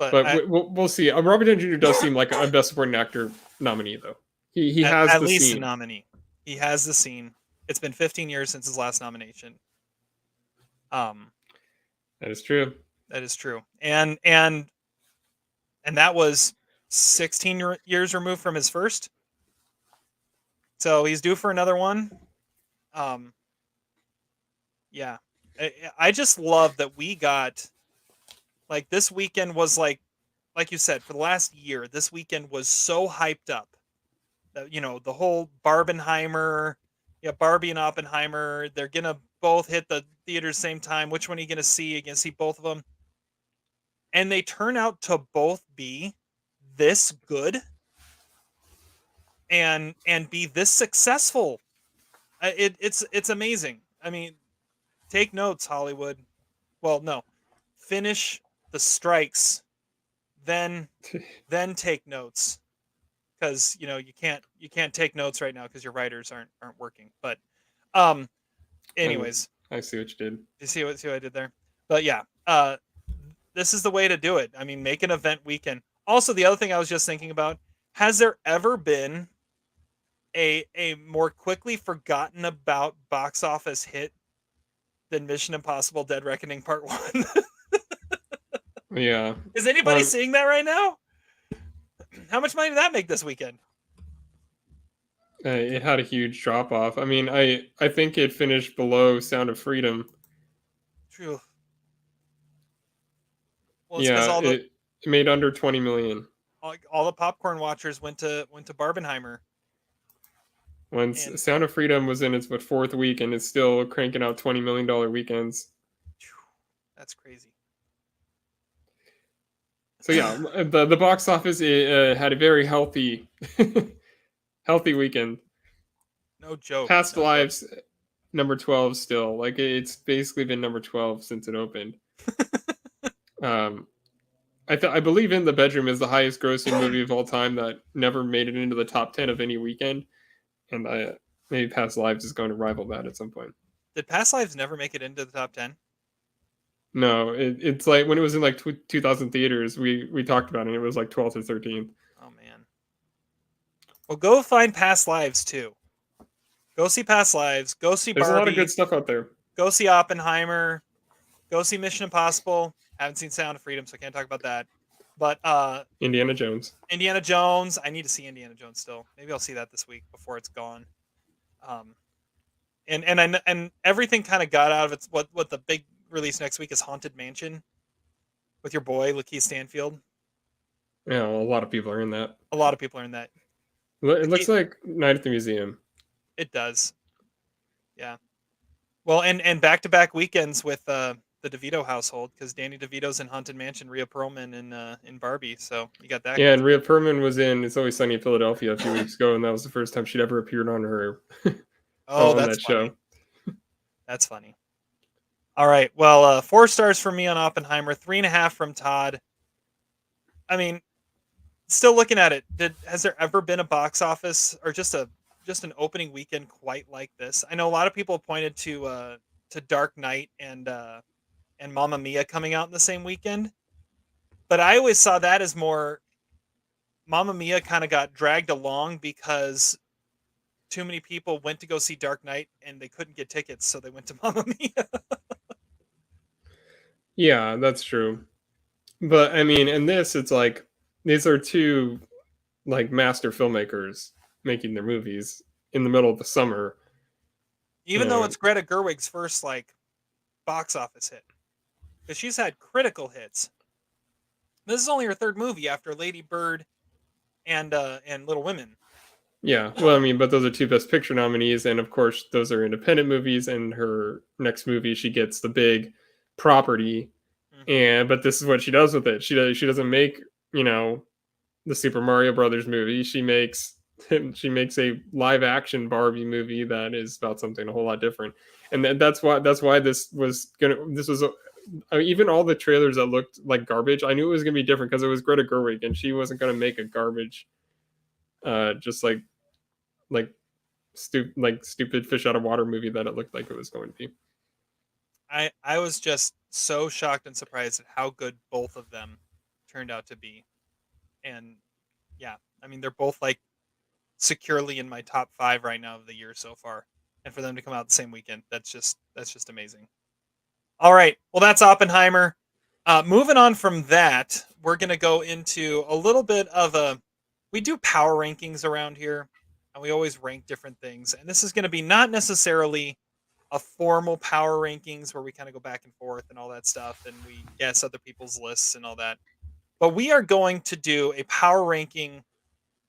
but we'll see. Robert Downey Jr. does seem like a best supporting actor nominee though. He has at the least scene. a nominee. He has the scene. It's been 15 years since his last nomination. That is true. That is true. And that was 16 years removed from his first. So he's due for another one. Yeah. I just love that we got, like, this weekend was like you said, for the last year, this weekend was so hyped up. The whole Barbenheimer, Barbie and Oppenheimer, they're gonna both hit the theaters same time. Which one are you gonna see? You're gonna see both of them, and they turn out to both be this good and be this successful. It's amazing. I mean, take notes, Hollywood. Well, no, finish the strikes, then take notes. Because you can't take notes right now because your writers aren't working. But anyways, I see what you did. you see what I did there. But yeah, this is the way to do it. I mean, make an event weekend. Also, the other thing I was just thinking about: has there ever been a more quickly forgotten about box office hit than Mission Impossible: Dead Reckoning Part 1? Yeah. Is anybody seeing that right now? How much money did that make this weekend? It had a huge drop off. I mean, I think it finished below Sound of Freedom. True. Well, Yeah, it made under 20 million. All the popcorn watchers went to Barbenheimer. When Sound of Freedom was in its fourth week, and it's still cranking out $20 million weekends. That's crazy. So yeah, the box office had a very healthy healthy weekend. No joke. Past No joke. Lives number 12 still. Like it's basically been number 12 since it opened. Um I believe In the Bedroom is the highest grossing movie of all time that never made it into the top 10 of any weekend, and I maybe Past Lives is going to rival that at some point. Did Past Lives never make it into the top 10? No, it's like when it was in like 2000 theaters, we talked about it. And it was like 12th or 13th. Oh man. Well, go find Past Lives too. Go see Past Lives. Go see There's Barbie. a lot of good stuff out there. Go see Oppenheimer. Go see Mission Impossible. Haven't seen Sound of Freedom, so I can't talk about that. But Indiana Jones. Indiana Jones. I need to see Indiana Jones still. Maybe I'll see that this week before it's gone. And everything kind of got out of its what the big release next week is Haunted Mansion with your boy Lakeith Stanfield. Yeah, well, a lot of people are in that. A lot of people are in that. It looks like Night at the Museum. It does. Yeah. Well, and back-to-back weekends with the DeVito household because Danny DeVito's in Haunted Mansion, Rhea Perlman in Barbie, so you got that. Yeah, and Rhea Perlman was in It's Always Sunny in Philadelphia a few weeks ago, and that was the first time she'd ever appeared on her Oh, on that's that funny. show. That's funny. All right. Well, 4 stars for me on Oppenheimer, 3.5 from Todd. I mean, still looking at it. Has there ever been a box office or just an opening weekend quite like this? I know a lot of people pointed to Dark Knight and Mamma Mia coming out in the same weekend, but I always saw that as more Mamma Mia kind of got dragged along because too many people went to go see Dark Knight and they couldn't get tickets, so they went to Mamma Mia. Yeah, that's true. But I mean, in this, it's like these are two like master filmmakers making their movies in the middle of the summer. Even though And it's Greta Gerwig's first like box office hit, because she's had critical hits. This is only her third movie after Lady Bird and Little Women. yeah, well, I mean, but those are two Best Picture nominees, and of course, those are independent movies. And her next movie, she gets the big property, Mhm. but this is what she does with it. She doesn't make the Super Mario Brothers movie. She makes a live action Barbie movie that is about something a whole lot different. And that's why this was even all the trailers that looked like garbage. I knew it was gonna be different because it was Greta Gerwig, and she wasn't gonna make a garbage, just like stupid fish out of water movie that it looked like it was going to be. I was just so shocked and surprised at how good both of them turned out to be. And yeah, I mean they're both like securely in my top 5 right now of the year so far. And for them to come out the same weekend, that's just amazing. All right. Well, that's Oppenheimer. Moving on from that, we're going to go into a little bit of we do power rankings around here, and we always rank different things. And this is going to be not necessarily a formal power rankings where we kind of go back and forth and all that stuff, and we guess other people's lists and all that. But we are going to do a power ranking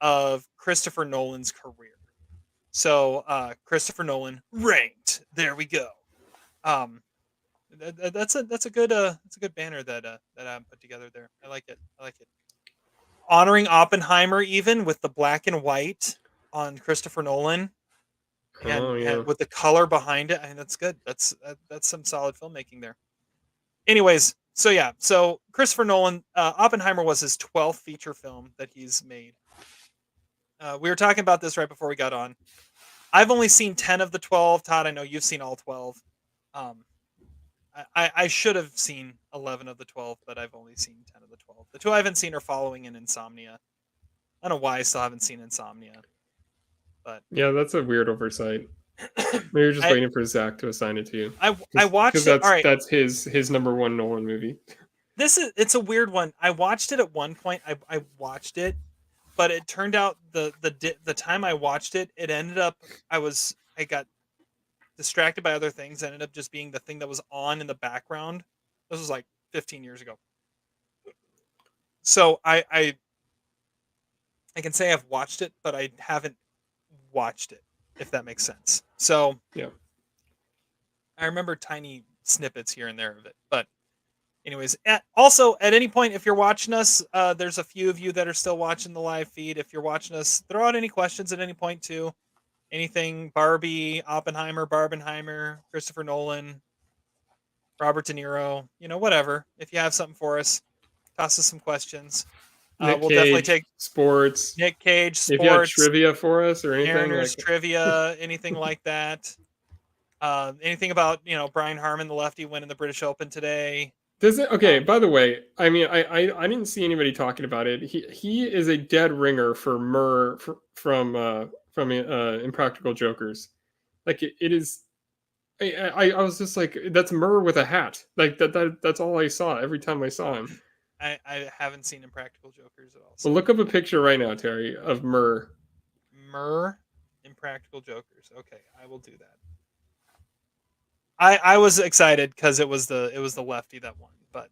of Christopher Nolan's career. So Christopher Nolan ranked. There we go. Um, that's a good banner that I put together there. I like it. I like it. Honoring Oppenheimer even with the black and white on Christopher Nolan Oh yeah. and with the color behind it. I mean, that's good. That's some solid filmmaking there. Anyways, so yeah, so Christopher Nolan, Oppenheimer was his 12th feature film that he's made. We were talking about this right before we got on. I've only seen 10 of the 12. Todd, I know you've seen all 12. Um, I should have seen 11 of the 12, but I've only seen 10 of the 12. The two I haven't seen are Following and Insomnia. I don't know why I still haven't seen Insomnia, but Yeah, that's a weird oversight. Maybe you're just I waiting for Zach to assign it to you. I watched Because it. All right, that's his number one Nolan movie. it's a weird one. I watched it at one point. I watched it, but it turned out the time I watched it, it ended up I got distracted by other things. Ended up just being the thing that was on in the background. This was like 15 years ago. So I can say I've watched it, but I haven't watched it, if that makes sense. So Yeah. I remember tiny snippets here and there of it, but anyways, also at any point, if you're watching us, there's a few of you that are still watching the live feed. If you're watching us, throw out any questions at any point too. Anything Barbie, Oppenheimer, Barbenheimer, Christopher Nolan, Robert De Niro, whatever. If you have something for us, toss us some questions. Nick We'll Cage, definitely take sports. Nick Cage, If you had sports, trivia for us or anything Mariners like trivia, anything like that. Anything about Brian Harmon, the lefty, winning the British Open today. Does it? Okay. By the way, I mean, I didn't see anybody talking about it. He is a dead ringer for Murr from Impractical Jokers. Like it is. I was just like, that's Murr with a hat. Like that's all I saw every time I saw him. I haven't seen Impractical Jokers at all. So. Well, look up a picture right now, Terry, of Murr. Murr, Impractical Jokers. Okay, I will do that. I was excited because it was the lefty that won, but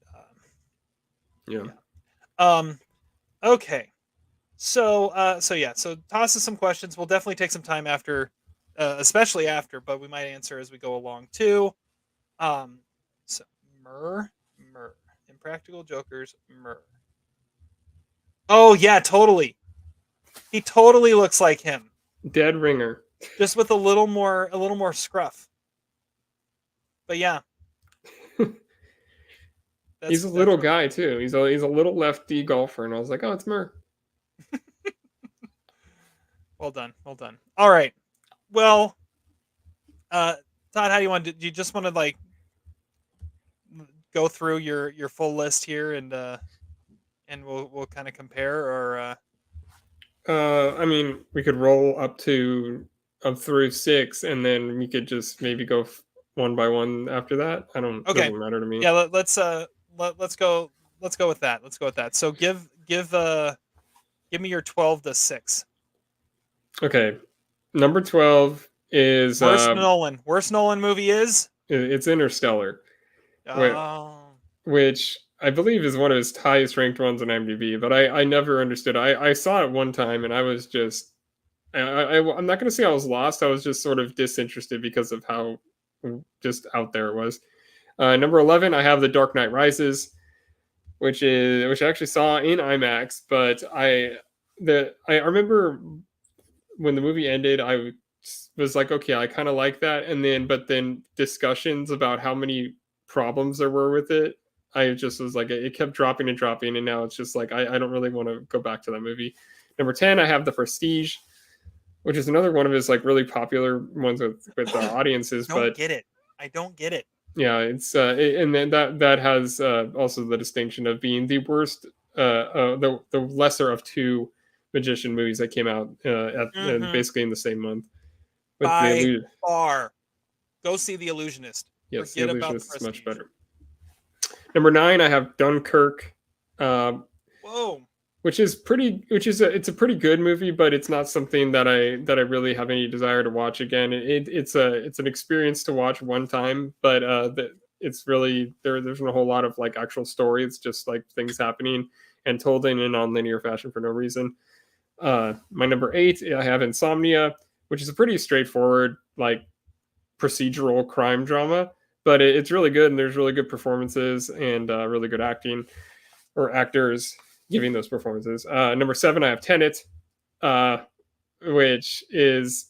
yeah. Okay. So toss us some questions. We'll definitely take some time after, especially after, but we might answer as we go along too. So Murr, Impractical Jokers, Murr. Oh yeah, totally. He totally looks like him. Dead ringer. Just with a little more scruff. But yeah. He's a little guy too. He's a little lefty golfer, and I was like, oh, it's Murr. Well done. All right. Well, Todd, how do you want to? Do you just want to like go through your full list here, and we'll kind of compare, or? I mean, we could roll up through 6, and then we could just maybe go one by one after that. I don't. Okay. Doesn't matter to me. Yeah. Let's go. Let's go with that. So give me your 12 to 6. Okay. Number 12 is worst Nolan movie is it's Interstellar. Oh. Which I believe is one of his highest ranked ones on IMDb, but I never understood. I saw it one time and I was just I'm not going to say I was lost. I was just sort of disinterested because of how just out there it was. Number 11, I have The Dark Knight Rises, which I actually saw in IMAX, but I remember when the movie ended, I was like, okay, I kind of like that, but then discussions about how many problems there were with it, I just was like, it kept dropping, and now it's just like I don't really want to go back to that movie. Number 10, I have The Prestige, which is another one of his like really popular ones with audiences. I don't get it. Yeah, it's and then that has also the distinction of being the worst, the lesser of two magician movies that came out basically in the same month. By far, go see The Illusionist. Yes, Forget The about Illusionist is much better. Number 9, I have Dunkirk. Whoa. It's a pretty good movie, but it's not something that I really have any desire to watch again. It's an experience to watch one time, but it's really there's a whole lot of like actual story. It's just like things happening and told in a non-linear fashion for no reason. My number 8, I have Insomnia, which is a pretty straightforward like procedural crime drama, but it's really good and there's really good performances and really good acting or actors giving those performances. Number 7, I have Tenet, which is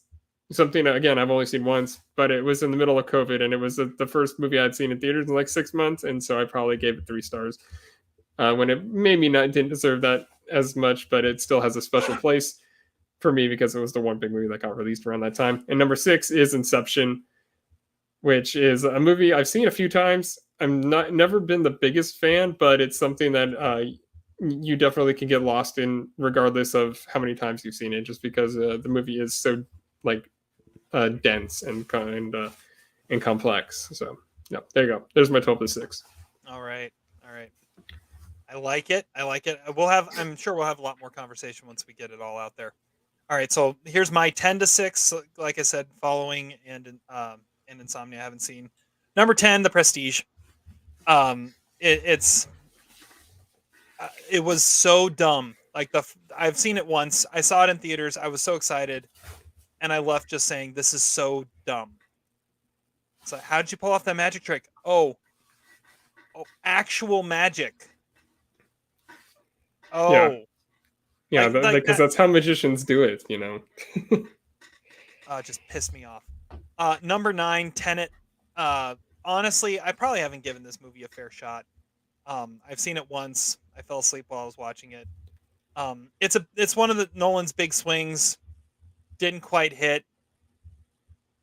something, again, I've only seen once, but it was in the middle of COVID, and it was the first movie I'd seen in theaters in like 6 months, and so I probably gave it 3 stars. When it maybe didn't deserve that as much, but it still has a special place for me because it was the one big movie that got released around that time. And number 6 is Inception, which is a movie I've seen a few times. I'm never been the biggest fan, but it's something that you definitely can get lost in regardless of how many times you've seen it, just because the movie is so like dense and complex. So yeah, there you go. There's my 12 to 6. All right. I like it. I'm sure we'll have a lot more conversation once we get it all out there. All right. So here's my 10 to 6. Like I said, following and Insomnia I haven't seen. Number 10, The Prestige. It was so dumb. Like I've seen it once. I saw it in theaters. I was so excited, and I left just saying, "This is so dumb." It's like, how did you pull off that magic trick? Oh, Oh, actual magic. Yeah. Oh, Yeah, like because that. that's how magicians do it, Just pissed me off. Number 9, Tenet. Honestly, I probably haven't given this movie a fair shot. I've seen it once. I fell asleep while I was watching it. It's one of the Nolan's big swings. Didn't quite hit.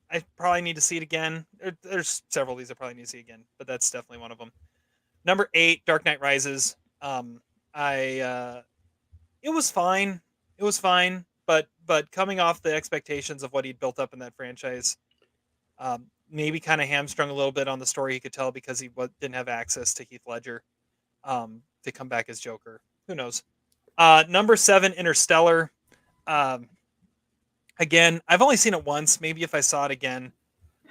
I probably need to see it again. There's several of these I probably need to see again, but that's definitely one of them. Number 8, Dark Knight Rises. I It was fine. It was fine, but coming off the expectations of what he'd built up in that franchise, maybe kind of hamstrung a little bit on the story he could tell because he didn't have access to Heath Ledger to come back as Joker. Who knows? Number 7, Interstellar. Um, Again, I've only seen it once. Maybe if I saw it again,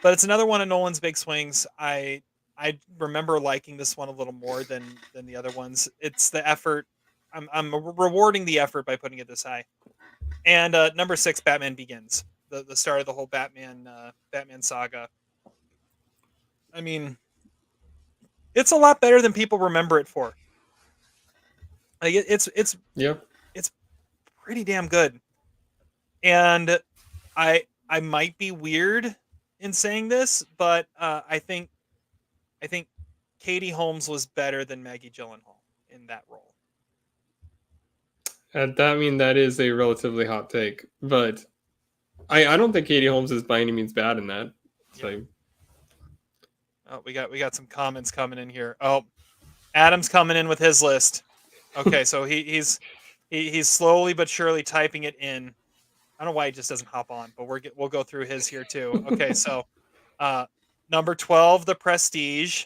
but it's another one of Nolan's big swings. I remember liking this one a little more than the other ones. It's the effort. I'm rewarding the effort by putting it this high. And number 6, Batman Begins, the start of the whole Batman saga. I mean, it's a lot better than people remember it for. Like it's Yeah. pretty damn good. And I might be weird in saying this, but I think Katie Holmes was better than Maggie Gyllenhaal in that role. That is a relatively hot take, but I don't think Katie Holmes is by any means bad in that. So Yeah. Oh, we got some comments coming in here. Oh, Adam's coming in with his list. Okay, so he's slowly but surely typing it in. I don't know why he just doesn't hop on, but we'll go through his here too. Okay, so number 12, The Prestige.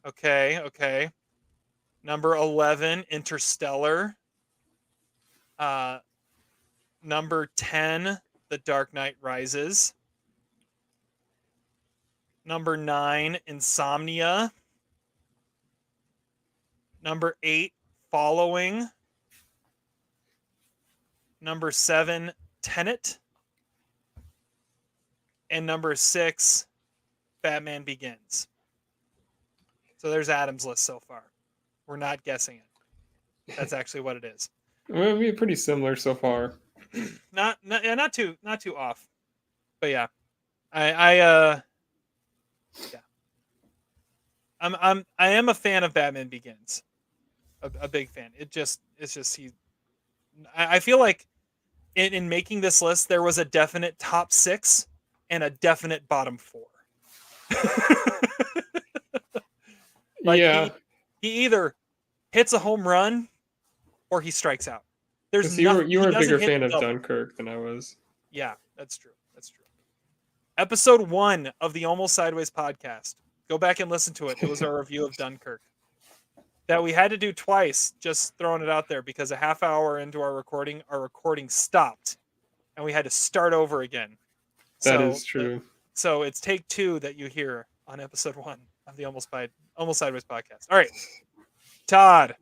Okay. Number 11, Interstellar. Number 10, The Dark Knight Rises. Number 9, Insomnia. Number 8, Following. Number 7, Tenet. And number 6, Batman Begins. So there's Adam's list so far. We're not guessing it. That's actually what it is. we're pretty similar so far. Not too off. But yeah. I am a fan of Batman Begins. A big fan. It's just I feel like in making this list there was a definite top 6 and a definite bottom 4. Like Yeah. he either hits a home run or he strikes out. There's 'Cause nothing. you were He a doesn't bigger hit fan of double. Dunkirk than I was. Yeah, that's true. Episode 1 of the Almost Sideways podcast. Go back and listen to it. It was our review of Dunkirk. That we had to do twice, just throwing it out there, because a half hour into our recording stopped. And we had to start over again. That is true. So it's take 2 that you hear on episode 1 of the Almost Sideways podcast. All right. Todd,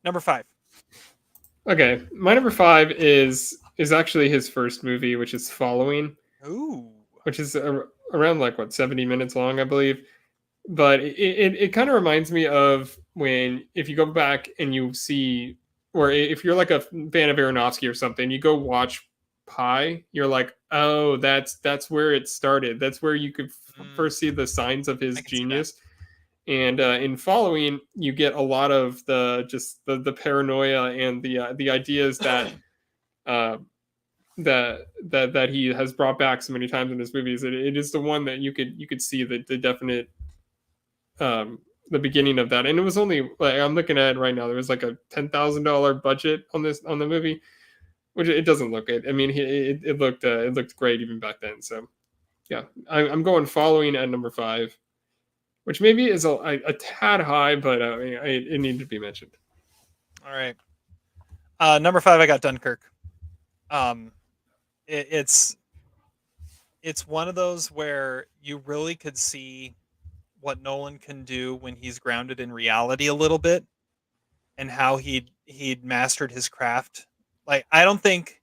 number 5. Okay, my number 5 is actually his first movie, which is Following. Ooh. Which is around 70 minutes long, I believe. But it kind of reminds me of if you go back and you see, or if you're like a fan of Aronofsky or something, you go watch Pi, you're like, oh, that's where it started. That's where you could first see the signs of his genius. And in Following, you get a lot of the paranoia and the ideas that that he has brought back so many times in his movies. It is the one that you could see the definite the beginning of that. And it was only, like, I'm looking at it right now, there was like a $10,000 budget on the movie, which it doesn't look good. I mean, it looked great even back then. So yeah, I'm going Following at number 5, which maybe is a tad high, but it needed to be mentioned. All right. Number 5, I got Dunkirk. It's one of those where you really could see what Nolan can do when he's grounded in reality a little bit, and how he'd mastered his craft. Like, I don't think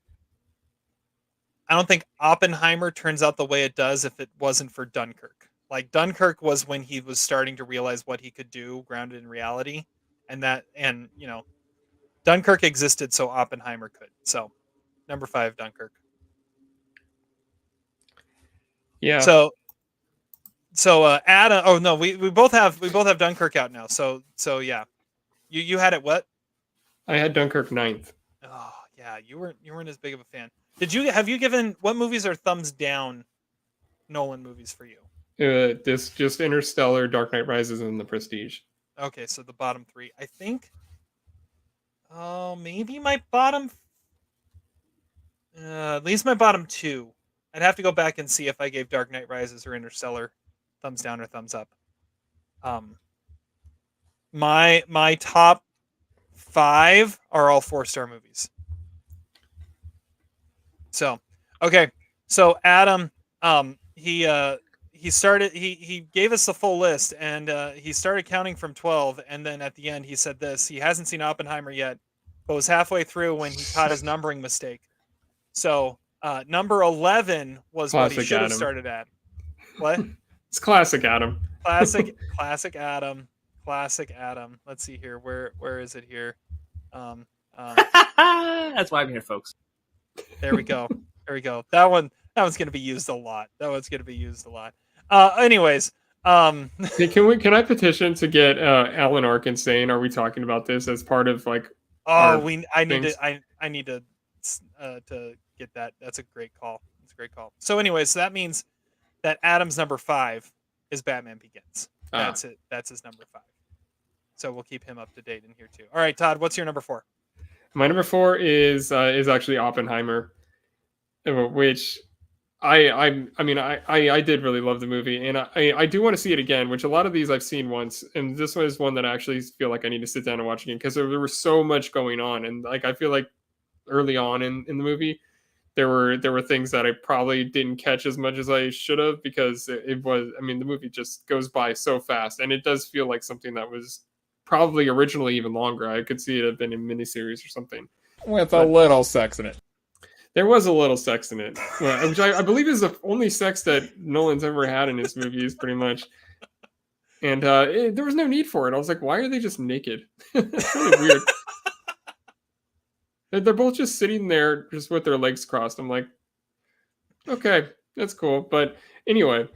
Oppenheimer turns out the way it does if it wasn't for Dunkirk. Like Dunkirk was when he was starting to realize what he could do, grounded in reality, and Dunkirk existed so Oppenheimer could. So number 5, Dunkirk. Yeah. So Adam. Oh no, we both have Dunkirk out now. So yeah, you had it what? I had Dunkirk 9th. Oh yeah, you weren't as big of a fan. Have you given what movies are thumbs down Nolan movies for you? This just Interstellar, Dark Knight Rises, and The Prestige. Okay, so the bottom 3. I think. Oh, maybe my bottom. At least my bottom 2. I'd have to go back and see if I gave Dark Knight Rises or Interstellar thumbs down or thumbs up. My top 5 are all 4-star movies. So, okay. So Adam, he gave us the full list, and he started counting from 12, and then at the end he said this: he hasn't seen Oppenheimer yet, but was halfway through when he caught his numbering mistake. So number 11 was Classic what he should have Adam. started at. What? It's classic Adam. Classic Adam. Classic Adam. Let's see here. Where is it here? That's why I'm here, folks. There we go. There we go. That one's going to be used a lot. Anyways, Hey, can I petition to get Alan Arkin saying, "Are we talking about this as part of like?" I need to get that. That's a great call. So anyways, so that means that Adam's number 5 is Batman Begins. That's it. That's his number 5. So we'll keep him up to date in here too. All right, Todd, what's your number 4? My number 4 is actually Oppenheimer, which I did really love the movie, and I do want to see it again. Which a lot of these I've seen once, and this one is one that I actually feel like I need to sit down and watch again because there was so much going on, and like I feel like early on in the movie there were things that I probably didn't catch as much as I should have because it was, I mean, the movie just goes by so fast, and it does feel like something that was probably originally even longer. I could see it have been a miniseries or something with a little sex in it. There was a little sex in it, which I believe is the only sex that Nolan's ever had in his movies, pretty much. And there was no need for it. I was like, why are they just naked? It's really weird. They're both just sitting there, just with their legs crossed. I'm like, okay, that's cool. But anyway,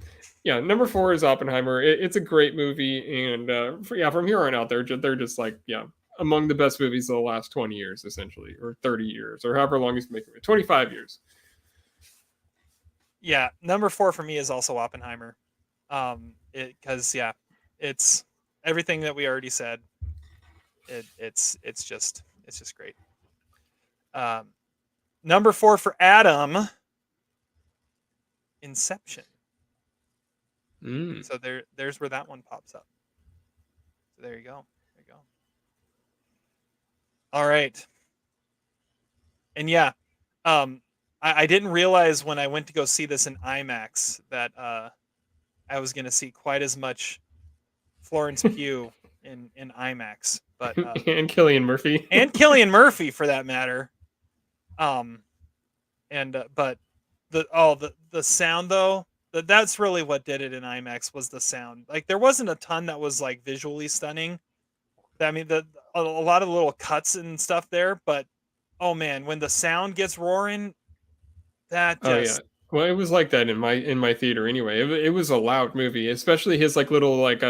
yeah, number 4 is Oppenheimer. It's a great movie, and from here on out, they're just like, yeah, among the best movies of the last 20 years, essentially, or 30 years, or however long he's making it, 25 years. Yeah, number 4 for me is also Oppenheimer. Because it's everything that we already said. It's just great. Number 4 for Adam, Inception. So there's where that one pops up. So there you go. All right. And yeah, I didn't realize when I went to go see this in IMAX that I was going to see quite as much Florence Pugh in IMAX, but and Cillian Murphy and Cillian Murphy for that matter. But the sound though, that's really what did it in IMAX was the sound. Like there wasn't a ton that was like visually stunning. I mean, a lot of little cuts and stuff there, but oh man, when the sound gets roaring, that just... Oh yeah. Well, it was like that in my theater anyway. It was a loud movie, especially his like little like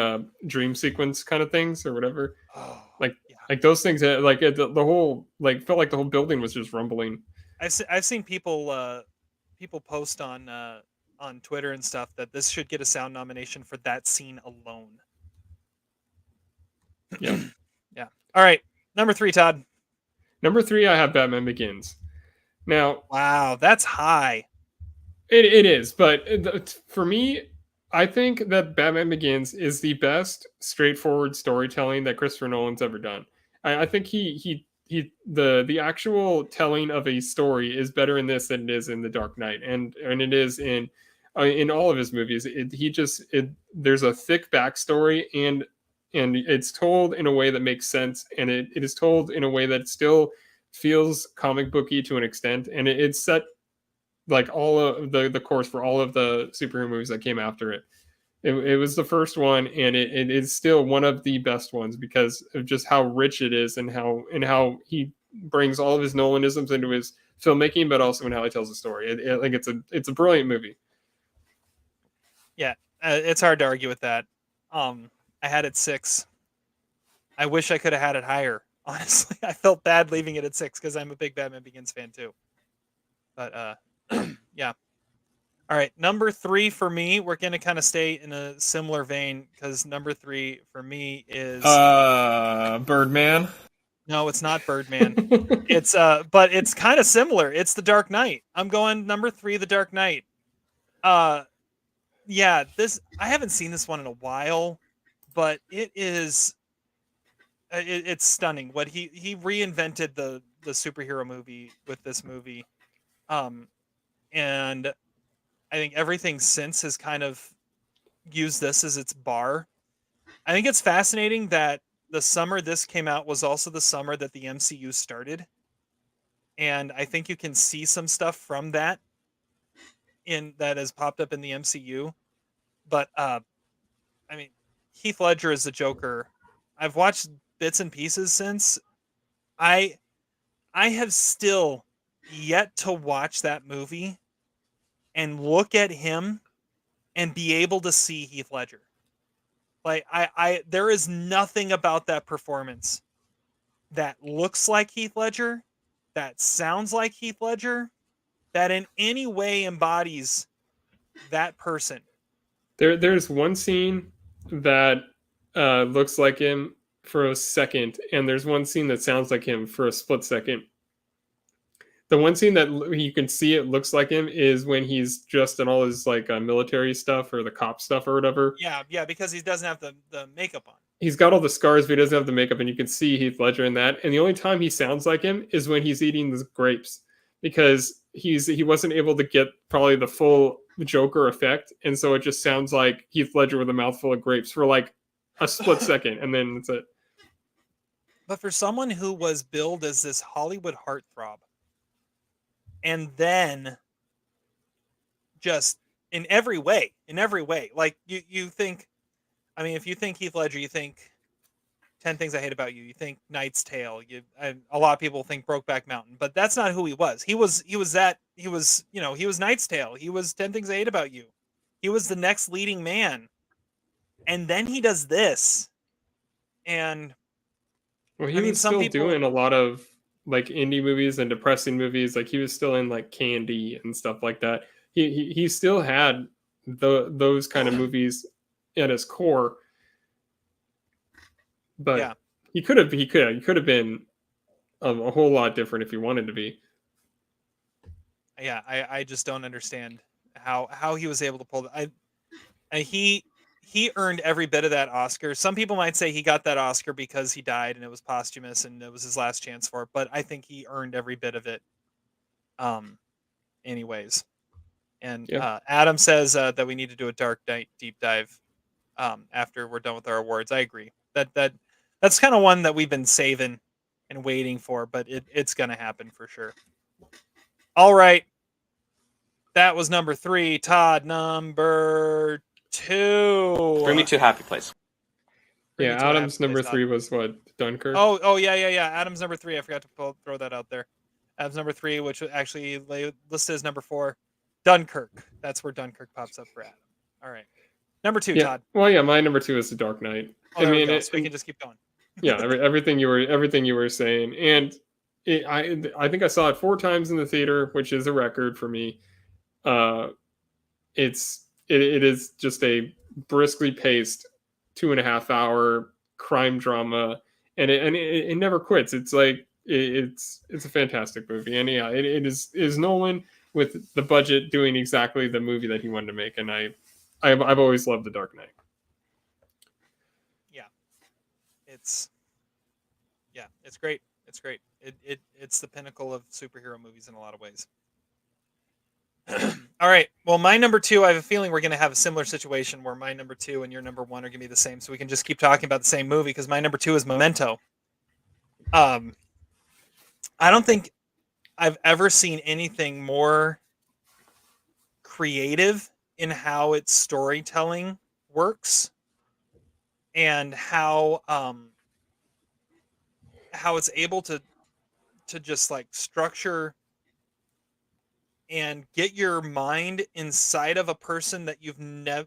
dream sequence kind of things or whatever. Oh, like yeah. like those things like the whole like felt like the whole building was just rumbling. I've seen people post on Twitter and stuff that this should get a sound nomination for that scene alone. Yeah. Yeah. All right. Number 3, Todd. Number 3, I have Batman Begins. Now, wow, that's high. It is, but for me, I think that Batman Begins is the best straightforward storytelling that Christopher Nolan's ever done. I think the actual telling of a story is better in this than it is in The Dark Knight, and it is in all of his movies. There's a thick backstory, and it's told in a way that makes sense, and it is told in a way that still feels comic booky to an extent, and it's set like all of the course for all of the superhero movies that came after it. It was the first one, and it is still one of the best ones because of just how rich it is and how he brings all of his Nolanisms into his filmmaking, but also in how he tells the story. Like it's a brilliant movie. Yeah, it's hard to argue with that. I had it 6. I wish I could have had it higher. Honestly, I felt bad leaving it at 6 because I'm a big Batman Begins fan too. But yeah. All right, number 3 for me. We're gonna kind of stay in a similar vein because number 3 for me is Birdman. no, it's not Birdman. It's but it's kind of similar. It's The Dark Knight. I'm going number 3, The Dark Knight. Yeah, this I haven't seen this one in a while, but it is it's stunning. What he reinvented the superhero movie with this movie. And I think everything since has kind of used this as its bar. I think it's fascinating that the summer this came out was also the summer that the MCU started. And I think you can see some stuff from that in that has popped up in the MCU. But I mean, Heath Ledger is the Joker. I've watched bits and pieces since. I have still yet to watch that movie and look at him and be able to see Heath Ledger. Like I there is nothing about that performance that looks like Heath Ledger, that sounds like Heath Ledger, that in any way embodies that person. There's one scene that looks like him for a second, and there's one scene that sounds like him for a split second. The one scene that you can see it looks like him is when he's just in all his like military stuff or the cop stuff or whatever. Yeah, because he doesn't have the makeup on. He's got all the scars, but he doesn't have the makeup, and you can see Heath Ledger in that. And the only time he sounds like him is when he's eating the grapes, because he wasn't able to get probably the full Joker effect, and so it just sounds like Heath Ledger with a mouthful of grapes for like a split second, and then that's it. But for someone who was billed as this Hollywood heartthrob, and then just in every way, like you think, I mean, if you think Heath Ledger, you think 10 Things I Hate About You, you think Knight's Tale, a lot of people think Brokeback Mountain, but that's not who he was. He was Knight's Tale. He was 10 Things I Hate About You. He was the next leading man. And then he does this. And well, he was still doing a lot of like indie movies and depressing movies. Like he was still in like Candy and stuff like that. He still had those kind of movies at his core. But yeah, he could have been a whole lot different if he wanted to be. Yeah, I just don't understand how he was able to pull that. He earned every bit of that Oscar. Some people might say he got that Oscar because he died and it was posthumous and it was his last chance for it, but I think he earned every bit of it. Anyways. And Adam says that we need to do a Dark Knight deep dive after we're done with our awards. I agree. That's kind of one that we've been saving and waiting for, but it's going to happen for sure. All right. That was number 3. Todd, number 2. Bring me to a happy place. Yeah, Adam's number 3 was what? Dunkirk? Oh, yeah. Adam's number 3. I forgot to throw that out there. Adam's number 3, which actually listed as number 4. Dunkirk. That's where Dunkirk pops up for Adam. All right. Number 2, Todd. Well, yeah, my number 2 is The Dark Knight. Oh, I mean, so we can just keep going. Yeah, everything you were saying, and I think I saw it 4 times in the theater, which is a record for me. It is just a briskly paced 2.5 hour crime drama, and it never quits. It's like it's a fantastic movie, and yeah, it is Nolan with the budget doing exactly the movie that he wanted to make, and I've always loved The Dark Knight. It's great. It's great. It's the pinnacle of superhero movies in a lot of ways. All right. Well, my number 2, I have a feeling we're going to have a similar situation where my number 2 and your number 1 are going to be the same. So we can just keep talking about the same movie because my number 2 is Memento. I don't think I've ever seen anything more creative in how its storytelling works and how it's able to just like structure and get your mind inside of a person that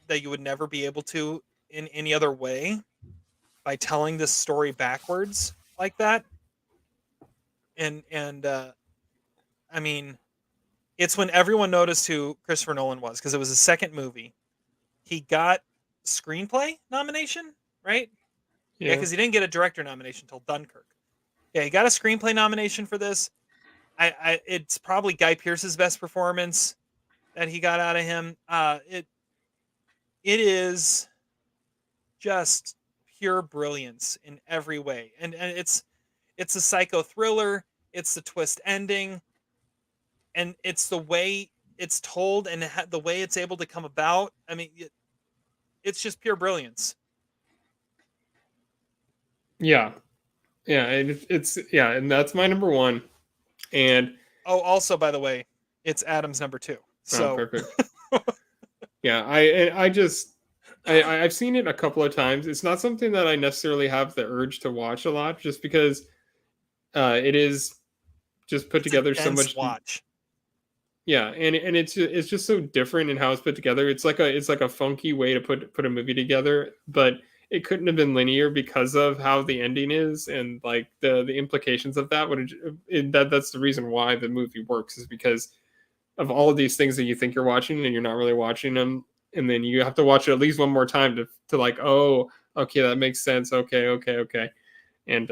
that you would never be able to in any other way by telling this story backwards like that. And I mean, it's when everyone noticed who Christopher Nolan was because it was his second movie. He got screenplay nomination, right? Yeah, because he didn't get a director nomination until Dunkirk. Yeah, he got a screenplay nomination for this. It's probably Guy Pearce's best performance that he got out of him. It is just pure brilliance in every way, and it's a psycho thriller. It's the twist ending, and it's the way it's told and the way it's able to come about. I mean, it's just pure brilliance. Yeah, and and that's my number one. And also, by the way, it's Adam's number 2. So perfect. Yeah, I've seen it a couple of times. It's not something that I necessarily have the urge to watch a lot, just because it is just put together so much. Watch. Yeah, and it's just so different in how it's put together. It's like a funky way to put a movie together, but it couldn't have been linear because of how the ending is and like the implications of that. That's the reason why the movie works, is because of all of these things that you think you're watching and you're not really watching them, and then you have to watch it at least one more time to like, oh, okay, that makes sense. Okay, and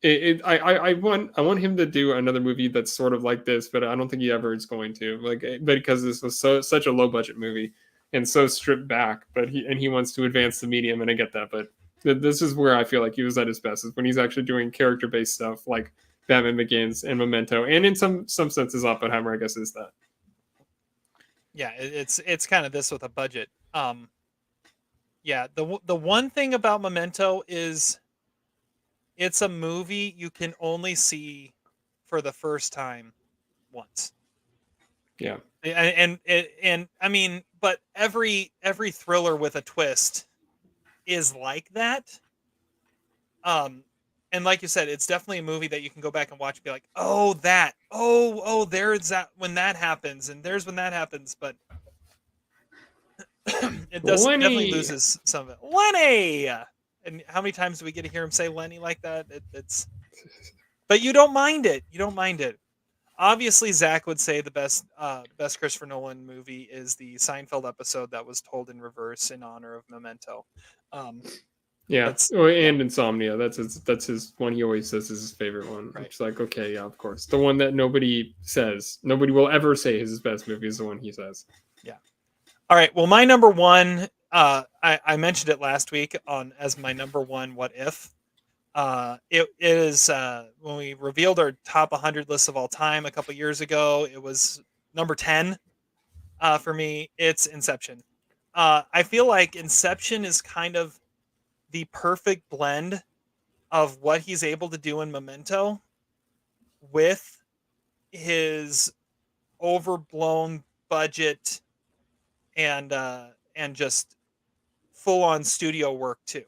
I want him to do another movie that's sort of like this, but I don't think he ever is going to, like, because this was such a low budget movie and so stripped back. But he wants to advance the medium, and I get that. But this is where I feel like he was at his best, is when he's actually doing character based stuff like Batman Begins and Memento, and in some senses Oppenheimer, I guess, is that. Yeah, it's kind of this with a budget. Yeah, the one thing about Memento is it's a movie you can only see for the first time once. Yeah. And I mean, but every thriller with a twist is like that. And like you said, it's definitely a movie that you can go back and watch and be like, oh, that, there's that when that happens, and there's when that happens, but it definitely loses some of it. Lenny! And how many times do we get to hear him say Lenny like that? But you don't mind it. You don't mind it. Obviously, Zach would say the best Christopher Nolan movie is the Seinfeld episode that was told in reverse in honor of Memento. Yeah, and Insomnia. That's his one. He always says is his favorite one. Right. It's like, okay, yeah, of course. The one that nobody will ever say is his best movie is the one he says. Yeah. All right. Well, my number one, I mentioned it last week as my number one. What if? It is when we revealed our top 100 lists of all time a couple years ago. It was number 10 for me. It's Inception. I feel like Inception is kind of the perfect blend of what he's able to do in Memento with his overblown budget and just full on studio work too.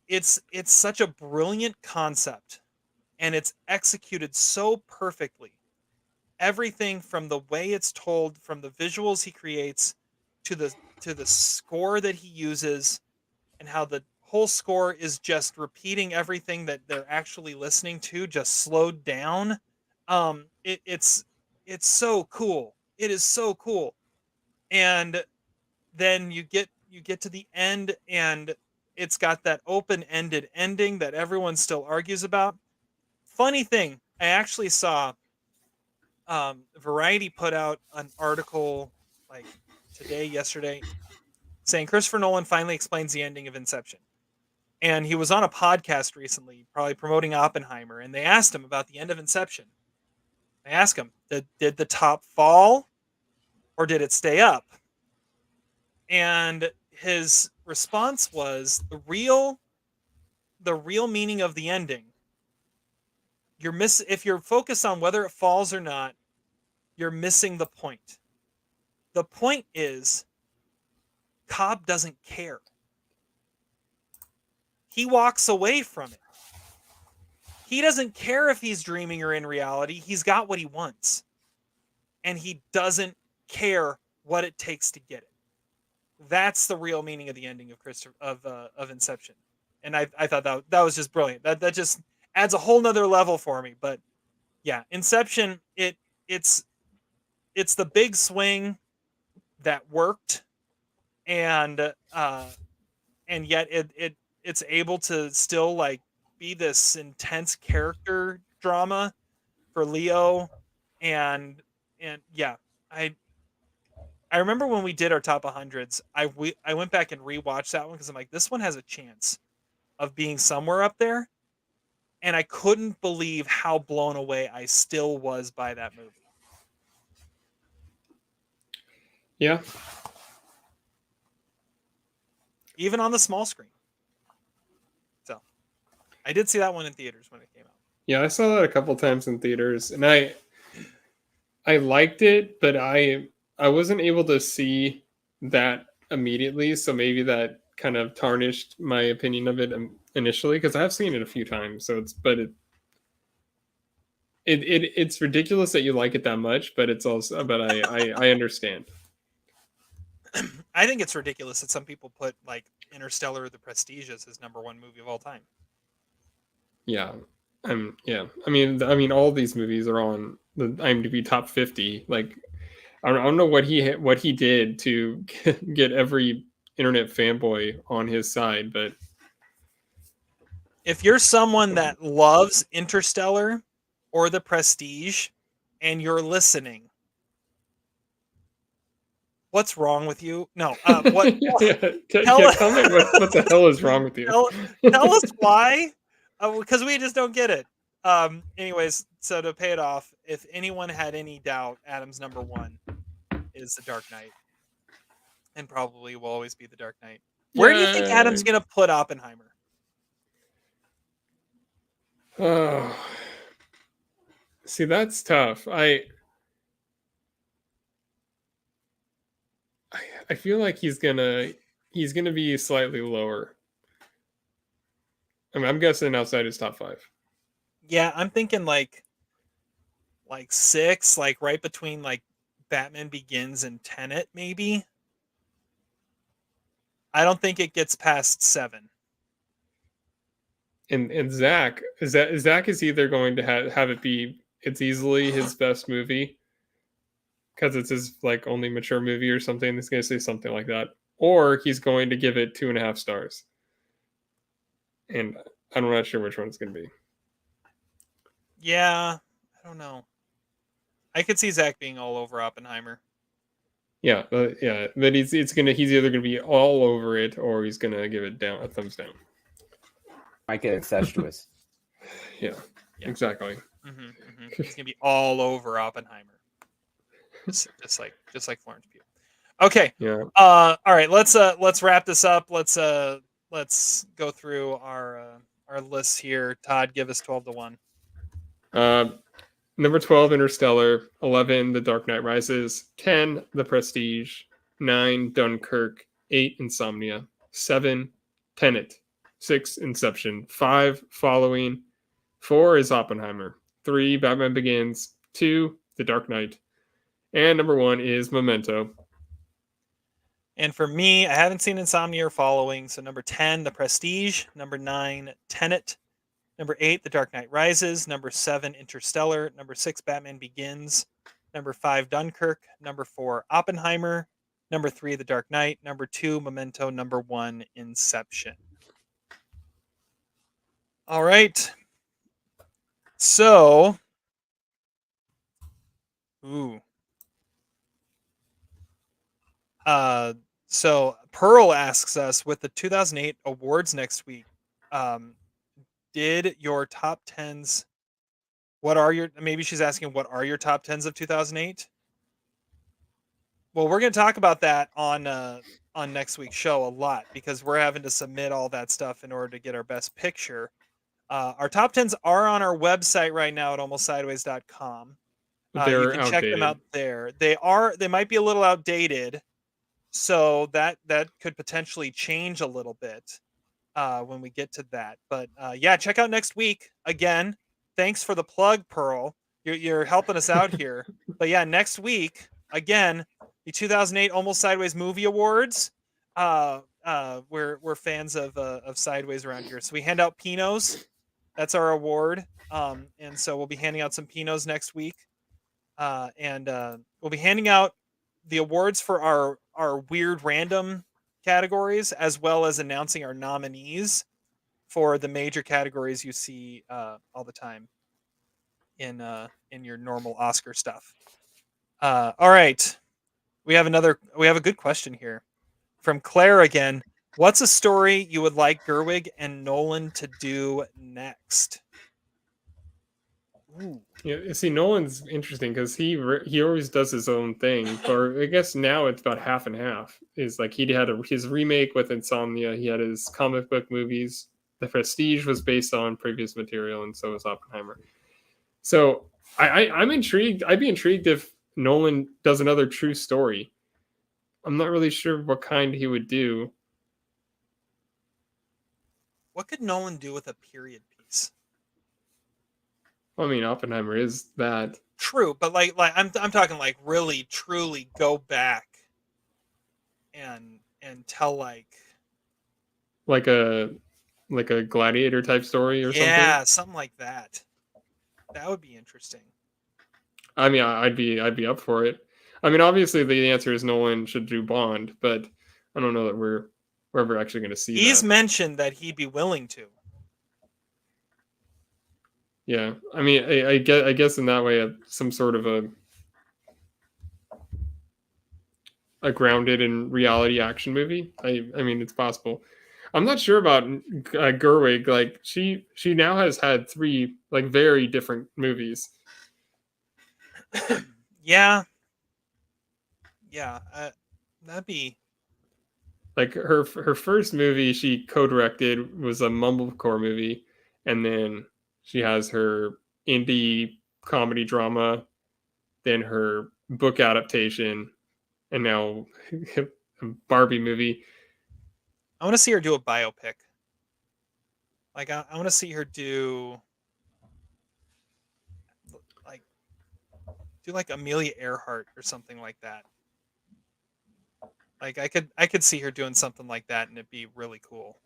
It's such a brilliant concept, and it's executed so perfectly. Everything from the way it's told, from the visuals he creates, to the score that he uses, and how the whole score is just repeating everything that they're actually listening to, just slowed down. It's so cool. It is so cool. And then you get to the end, and it's got that open-ended ending that everyone still argues about. Funny thing, I actually saw Variety put out an article like yesterday, saying Christopher Nolan finally explains the ending of Inception. And he was on a podcast recently, probably promoting Oppenheimer, and they asked him about the end of Inception. They asked him, did the top fall or did it stay up? And his response was, the real meaning of the ending, if you're focused on whether it falls or not, you're missing the point. The point is, Cobb doesn't care. He walks away from it. He doesn't care if he's dreaming or in reality. He's got what he wants. And he doesn't care what it takes to get it. That's the real meaning of the ending of Inception. And I thought that was just brilliant. That just adds a whole nother level for me. But yeah, Inception, it's the big swing that worked, and yet it's able to still like be this intense character drama for Leo, and yeah, I remember when we did our top 100s, I went back and rewatched that one because I'm like, this one has a chance of being somewhere up there, and I couldn't believe how blown away I still was by that movie. Yeah. Even on the small screen. So I did see that one in theaters when it came out. Yeah, I saw that a couple times in theaters, and I liked it, but I wasn't able to see that immediately, so maybe that kind of tarnished my opinion of it initially, because I have seen it a few times. So it's ridiculous that you like it that much, but it's also, but I understand. I think it's ridiculous that some people put like Interstellar or The Prestige as his number one movie of all time. Yeah. Yeah. I mean, all these movies are on the IMDb top 50. Like, I don't know what he did to get every internet fanboy on his side, but if you're someone that loves Interstellar or The Prestige and you're listening, what's wrong with you? No, what? Tell me what the hell is wrong with you? Tell us why, because we just don't get it. Anyways, so to pay it off, if anyone had any doubt, Adam's number one is The Dark Knight, and probably will always be The Dark Knight. Where do you think Adam's gonna put Oppenheimer? Oh, see, that's tough. I feel like he's gonna be slightly lower. I mean, I'm guessing outside his top 5. Yeah, I'm thinking like 6, like right between like Batman Begins and Tenet, maybe. I don't think it gets past 7. And Zach is either going to have it be, it's easily his best movie because it's his like only mature movie or something. He's going to say something like that, or he's going to give it 2.5 stars. And I'm not sure which one it's going to be. Yeah, I don't know. I could see Zach being all over Oppenheimer. Yeah, yeah, but he's either gonna be all over it or he's gonna give it a thumbs down. Might get incestuous. Yeah, exactly. He's gonna be all over Oppenheimer, just like Florence Pugh. Okay. Yeah. All right. Let's wrap this up. Let's go through our lists here. Todd, give us 12 to 1. Number 12, Interstellar. 11, The Dark Knight Rises. 10, The Prestige. 9, Dunkirk. 8, Insomnia. 7, Tenet. 6, Inception. 5, Following. 4 is Oppenheimer. 3, Batman Begins. 2, The Dark Knight. And number 1 is Memento. And for me, I haven't seen Insomnia or Following, so number 10, The Prestige. Number 9, Tenet. Number 8, The Dark Knight Rises. Number 7, Interstellar. Number 6, Batman Begins. Number 5, Dunkirk. Number 4, Oppenheimer. Number 3, The Dark Knight. Number 2, Memento. Number 1, Inception. All right. So, so Pearl asks us, with the 2008 awards next week, did your top 10s, maybe she's asking, what are your top 10s of 2008? Well, we're going to talk about that on next week's show a lot, because we're having to submit all that stuff in order to get our best picture. Our top 10s are on our website right now at almostsideways.com. You They're can check them outdated. out there. They might be a little outdated, so that could potentially change a little bit when we get to that. But yeah, check out next week again. Thanks for the plug, Pearl. You're helping us out here. But yeah, next week again, the 2008 Almost Sideways Movie Awards. We're fans of Sideways around here, so we hand out Pinots. That's our award. And so we'll be handing out some Pinots next week. And we'll be handing out the awards for our weird random categories, as well as announcing our nominees for the major categories you see all the time in your normal Oscar stuff. All right, we have a good question here from Claire again. What's a story you would like Gerwig and Nolan to do next? Ooh. Yeah, see, Nolan's interesting because he always does his own thing. Or I guess now it's about half and half. Is like he had his remake with Insomnia. He had his comic book movies. The Prestige was based on previous material, and so was Oppenheimer. So I'm intrigued. I'd be intrigued if Nolan does another true story. I'm not really sure what kind he would do. What could Nolan do with a period piece? I mean, Oppenheimer is that. True, but like I'm talking like really truly go back and tell like a gladiator type story or yeah, something. something like that. That would be interesting. I mean, I'd be up for it. I mean, obviously the answer is Nolan should do Bond, but I don't know that we're ever actually going to see He's that. mentioned that he'd be willing to. Yeah, I mean, I guess in that way, some sort of a grounded in reality action movie. I mean, it's possible. I'm not sure about Gerwig. Like she now has had 3 like very different movies. Yeah, that'd be Like her first movie she co-directed was a mumblecore movie, and then she has her indie comedy drama, then her book adaptation, and now a Barbie movie. I want to see her do a biopic. Like I want to see her do like Amelia Earhart or something like that. Like I could see her doing something like that, and it'd be really cool.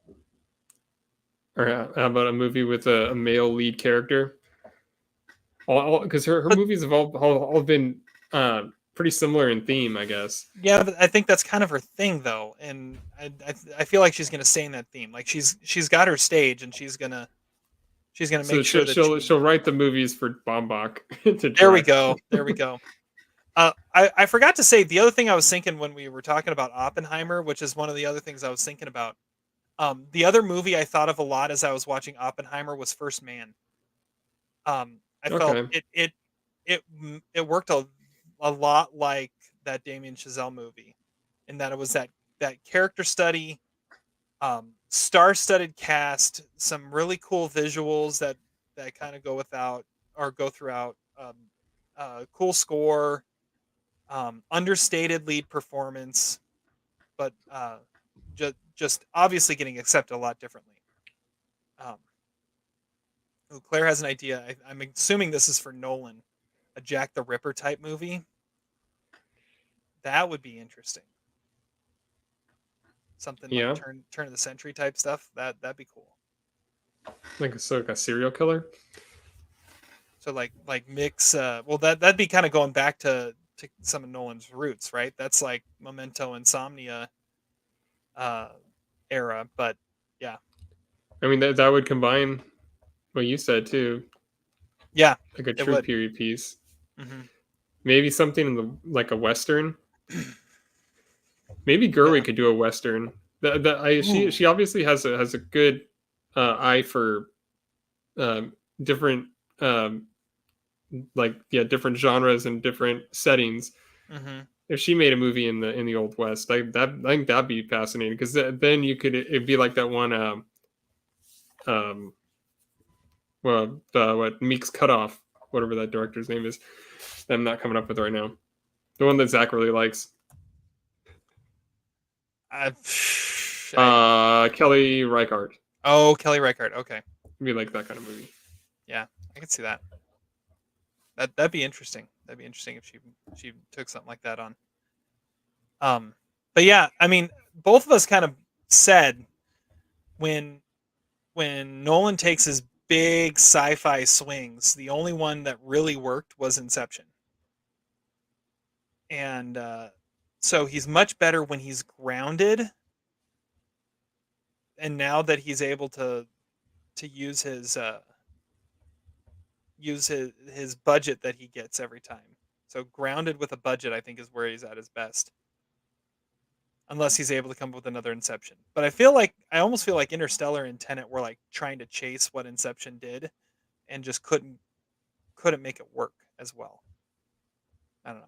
Or how about a movie with a male lead character? Because her movies have all been pretty similar in theme, I guess. Yeah, but I think that's kind of her thing, though, and I feel like she's gonna stay in that theme. Like she's got her stage, and she's gonna make sure that she'll write the movies for Baumbach. There we go. There we go. I forgot to say the other thing I was thinking when we were talking about Oppenheimer, which is one of the other things I was thinking about. The other movie I thought of a lot as I was watching Oppenheimer was First Man. I felt it worked a lot like that Damien Chazelle movie, in that it was that character study, star-studded cast, some really cool visuals that kind of go throughout, cool score, understated lead performance, but just obviously getting accepted a lot differently. Claire has an idea. I'm assuming this is for Nolan, a Jack the Ripper type movie. That would be interesting. Something like turn of the century type stuff. That'd be cool. Like a serial killer. So like mix. Well, that'd be kind of going back to some of Nolan's roots, right? That's like Memento, Insomnia era. But yeah, I mean that would combine what you said too. Yeah, like a true period piece. Mm-hmm. Maybe something in like a western. Maybe Gerwig could do a western. She obviously has a good eye for different different genres and different settings. Mm-hmm. If she made a movie in the Old West, I think that'd be fascinating, because then it'd be like that one what Meek's Cutoff. whatever that director's name is. That I'm not coming up with right now. The one that Zach really likes. Kelly Reichardt. Oh, Kelly Reichardt. Okay. We like that kind of movie. Yeah, I can see that. That'd be interesting. That'd be interesting if she took something like that on. But yeah, I mean, both of us kind of said when Nolan takes his big sci-fi swings, the only one that really worked was Inception. And so he's much better when he's grounded. And now that he's able to use his budget that he gets every time. So grounded with a budget, I think, is where he's at his best. Unless he's able to come up with another Inception. But I almost feel like Interstellar and Tenet were like trying to chase what Inception did and just couldn't make it work as well. I don't know.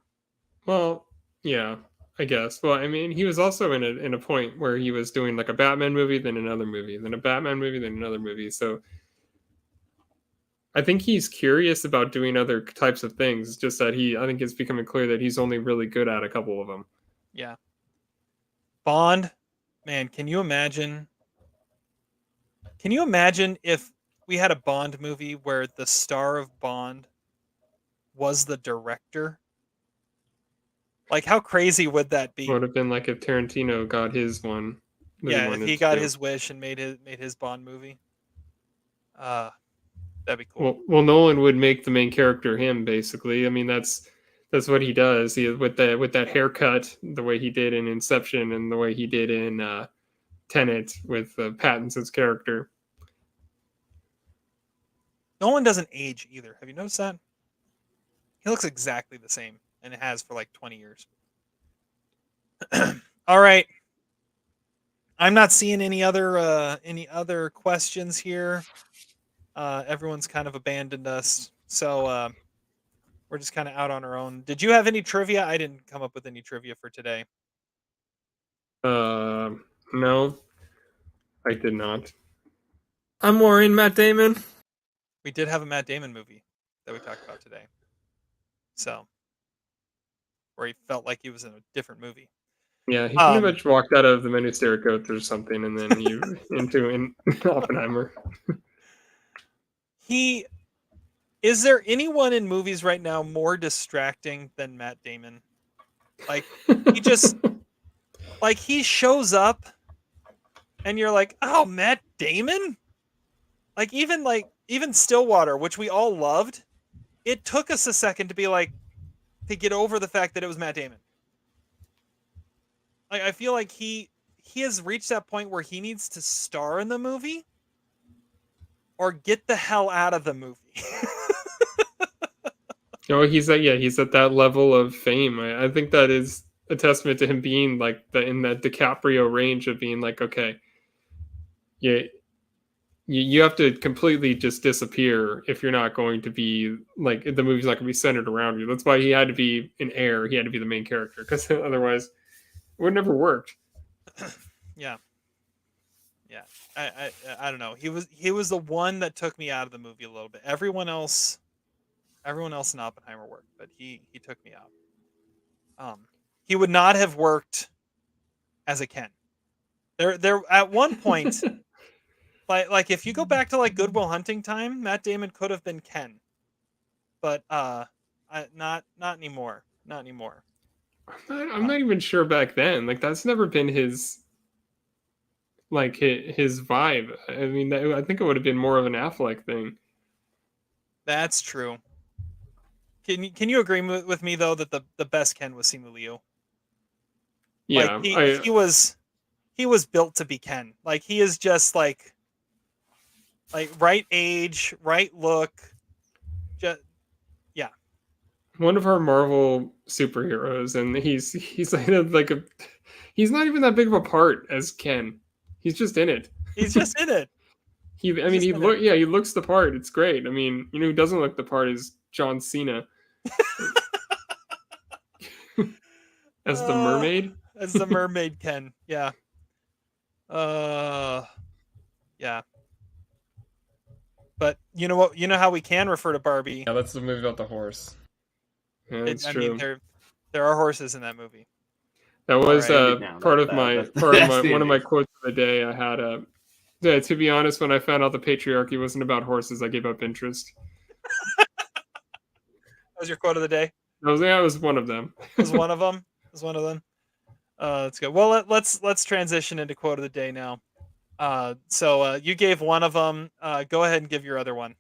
Well, yeah, I guess. Well, I mean, he was also in a point where he was doing like a Batman movie, then another movie, then a Batman movie, then another movie. So I think he's curious about doing other types of things. It's just that I think it's becoming clear that he's only really good at a couple of them. Yeah. Bond, man, can you imagine if we had a Bond movie where the star of Bond was the director? Like, how crazy would that be? Would have been like if Tarantino got his one. Yeah, if he got his wish and made his Bond movie. That'd be cool. Well, Nolan would make the main character him, basically. I mean, that's what he does. He with that haircut, the way he did in Inception, and the way he did in Tenet with Pattinson's character. Nolan doesn't age either. Have you noticed that? He looks exactly the same, and it has for like 20 years. All right. I'm not seeing any other questions here. Everyone's kind of abandoned us, so we're just kind of out on our own. Did you have any trivia? I didn't come up with any trivia for today. No, I did not. I'm more in Matt Damon. We did have a Matt Damon movie that we talked about today. So, where he felt like he was in a different movie. Yeah, he pretty much walked out of the menu staircase or something, and then he into Oppenheimer. Is there anyone in movies right now more distracting than Matt Damon? Like, he just like he shows up and you're like, "Oh, Matt Damon?" Like even Stillwater, which we all loved, it took us a second to get over the fact that it was Matt Damon. Like, I feel like he has reached that point where he needs to star in the movie or get the hell out of the movie. No, he's at that level of fame. I think that is a testament to him being like in that DiCaprio range of being like, okay, yeah, you have to completely just disappear if you're not going to be like the movie's not going to be centered around you. That's why he had to be in Air. He had to be the main character because otherwise it would never worked. Yeah. I don't know. He was the one that took me out of the movie a little bit. Everyone else in Oppenheimer worked, but he took me out. He would not have worked as a Ken. There at one point, like if you go back to like Good Will Hunting time, Matt Damon could have been Ken, but not anymore. Not anymore. I'm not even sure back then. Like that's never been his vibe. I mean, I think it would have been more of an Affleck thing. That's true. Can you agree with me though that the best Ken was Simu Liu? Yeah, like he was built to be Ken. Like he is just like right age, right look. Just yeah. One of our Marvel superheroes, and he's he's not even that big of a part as Ken. He's just in it. He looks the part. It's great. I mean, you know who doesn't look the part is John Cena. As the mermaid? As the mermaid Ken, yeah. Yeah. But you know what? You know how we can refer to Barbie. Yeah, that's the movie about the horse. Yeah, that's I true. mean, there are horses in that movie. That was Alright. part of that's the one of my ending. quotes of the day. I had yeah, to be honest, when I found out the patriarchy wasn't about horses, I gave up interest. That was your quote of the day. That was one of them. Was one of them. Was one of them. That's good. Well, let's transition into quote of the day now. So you gave one of them. Go ahead and give your other one.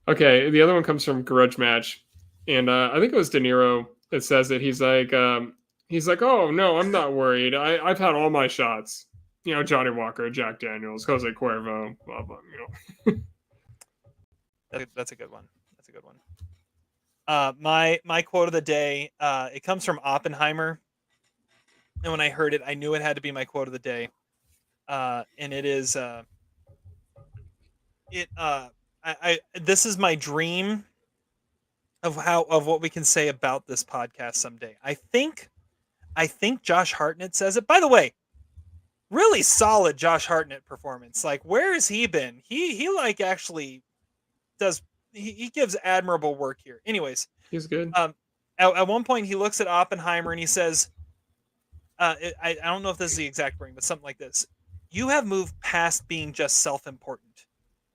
Okay, the other one comes from Grudge Match, and I think it was De Niro that says it. He's like, oh no, I'm not worried. I've had all my shots. You know, Johnny Walker, Jack Daniels, Jose Cuervo, blah blah. You know. That's a good one. That's a good one. My quote of the day. It comes from Oppenheimer, and when I heard it, I knew it had to be my quote of the day. And it is this is my dream of what we can say about this podcast someday. I think Josh Hartnett says it. By the way, really solid Josh Hartnett performance. Like, where has he been? He like actually does he gives admirable work here. Anyways, He's good. At one point he looks at Oppenheimer and he says, I don't know if this is the exact wording, but something like this. You have moved past being just self-important.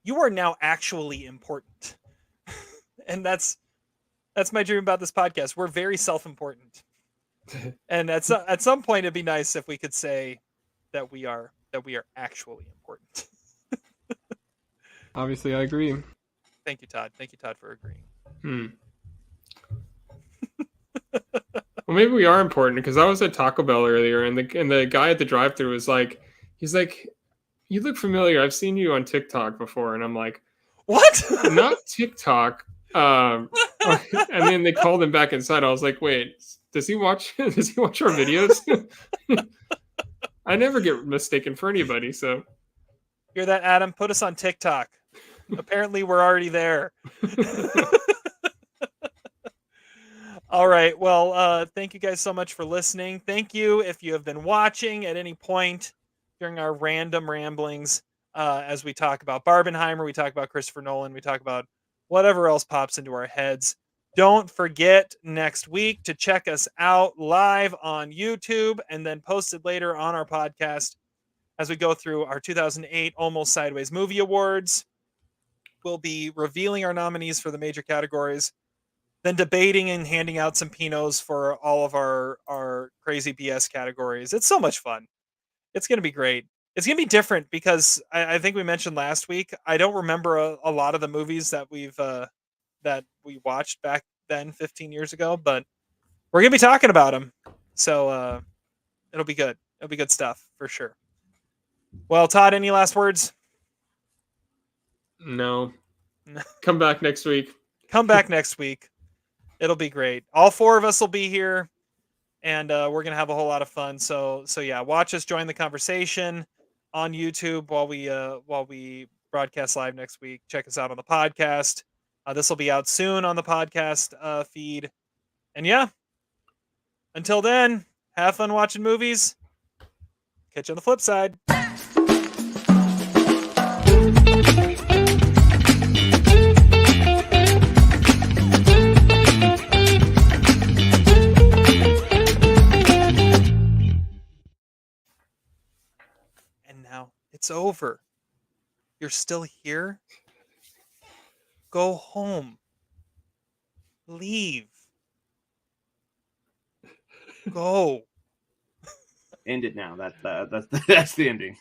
You are now actually important. And that's my dream about this podcast. We're very self-important. And at some point it'd be nice if we could say that we are actually important. Obviously, I agree. Thank you, Todd. Thank you, Todd, for agreeing. Well, maybe we are important because I was at Taco Bell earlier, and the guy at the drive-thru was like, he's like, "You look familiar. I've seen you on TikTok before," and I'm like, "What? Not TikTok." And then they called him back inside. I was like, "Wait, does he watch? Does he watch our videos?" I never get mistaken for anybody. So, hear that, Adam? Put us on TikTok. Apparently, we're already there. All right. Well, thank you guys so much for listening. Thank you if you have been watching at any point during our random ramblings as we talk about Barbenheimer, we talk about Christopher Nolan, we talk about whatever else pops into our heads. Don't forget next week to check us out live on YouTube and then posted later on our podcast as we go through our 2008 Almost Sideways Movie Awards. We'll be revealing our nominees for the major categories, then debating and handing out some Pinots for all of our crazy BS categories. It's so much fun. It's going to be great. It's going to be different because I think we mentioned last week, I don't remember a lot of the movies that we watched back then 15 years ago, but we're going to be talking about them. So it'll be good. It'll be good stuff for sure. Well, Todd, any last words? no. Come back next week. Come back next week. It'll be great. All four of us will be here, and we're gonna have a whole lot of fun. So yeah, watch us join the conversation on YouTube while we broadcast live next week. Check us out on the podcast. This will be out soon on the podcast feed. And yeah, until then, have fun watching movies. Catch you on the flip side. It's over. You're still here? Go home. Leave. Go. End it now. That's the ending.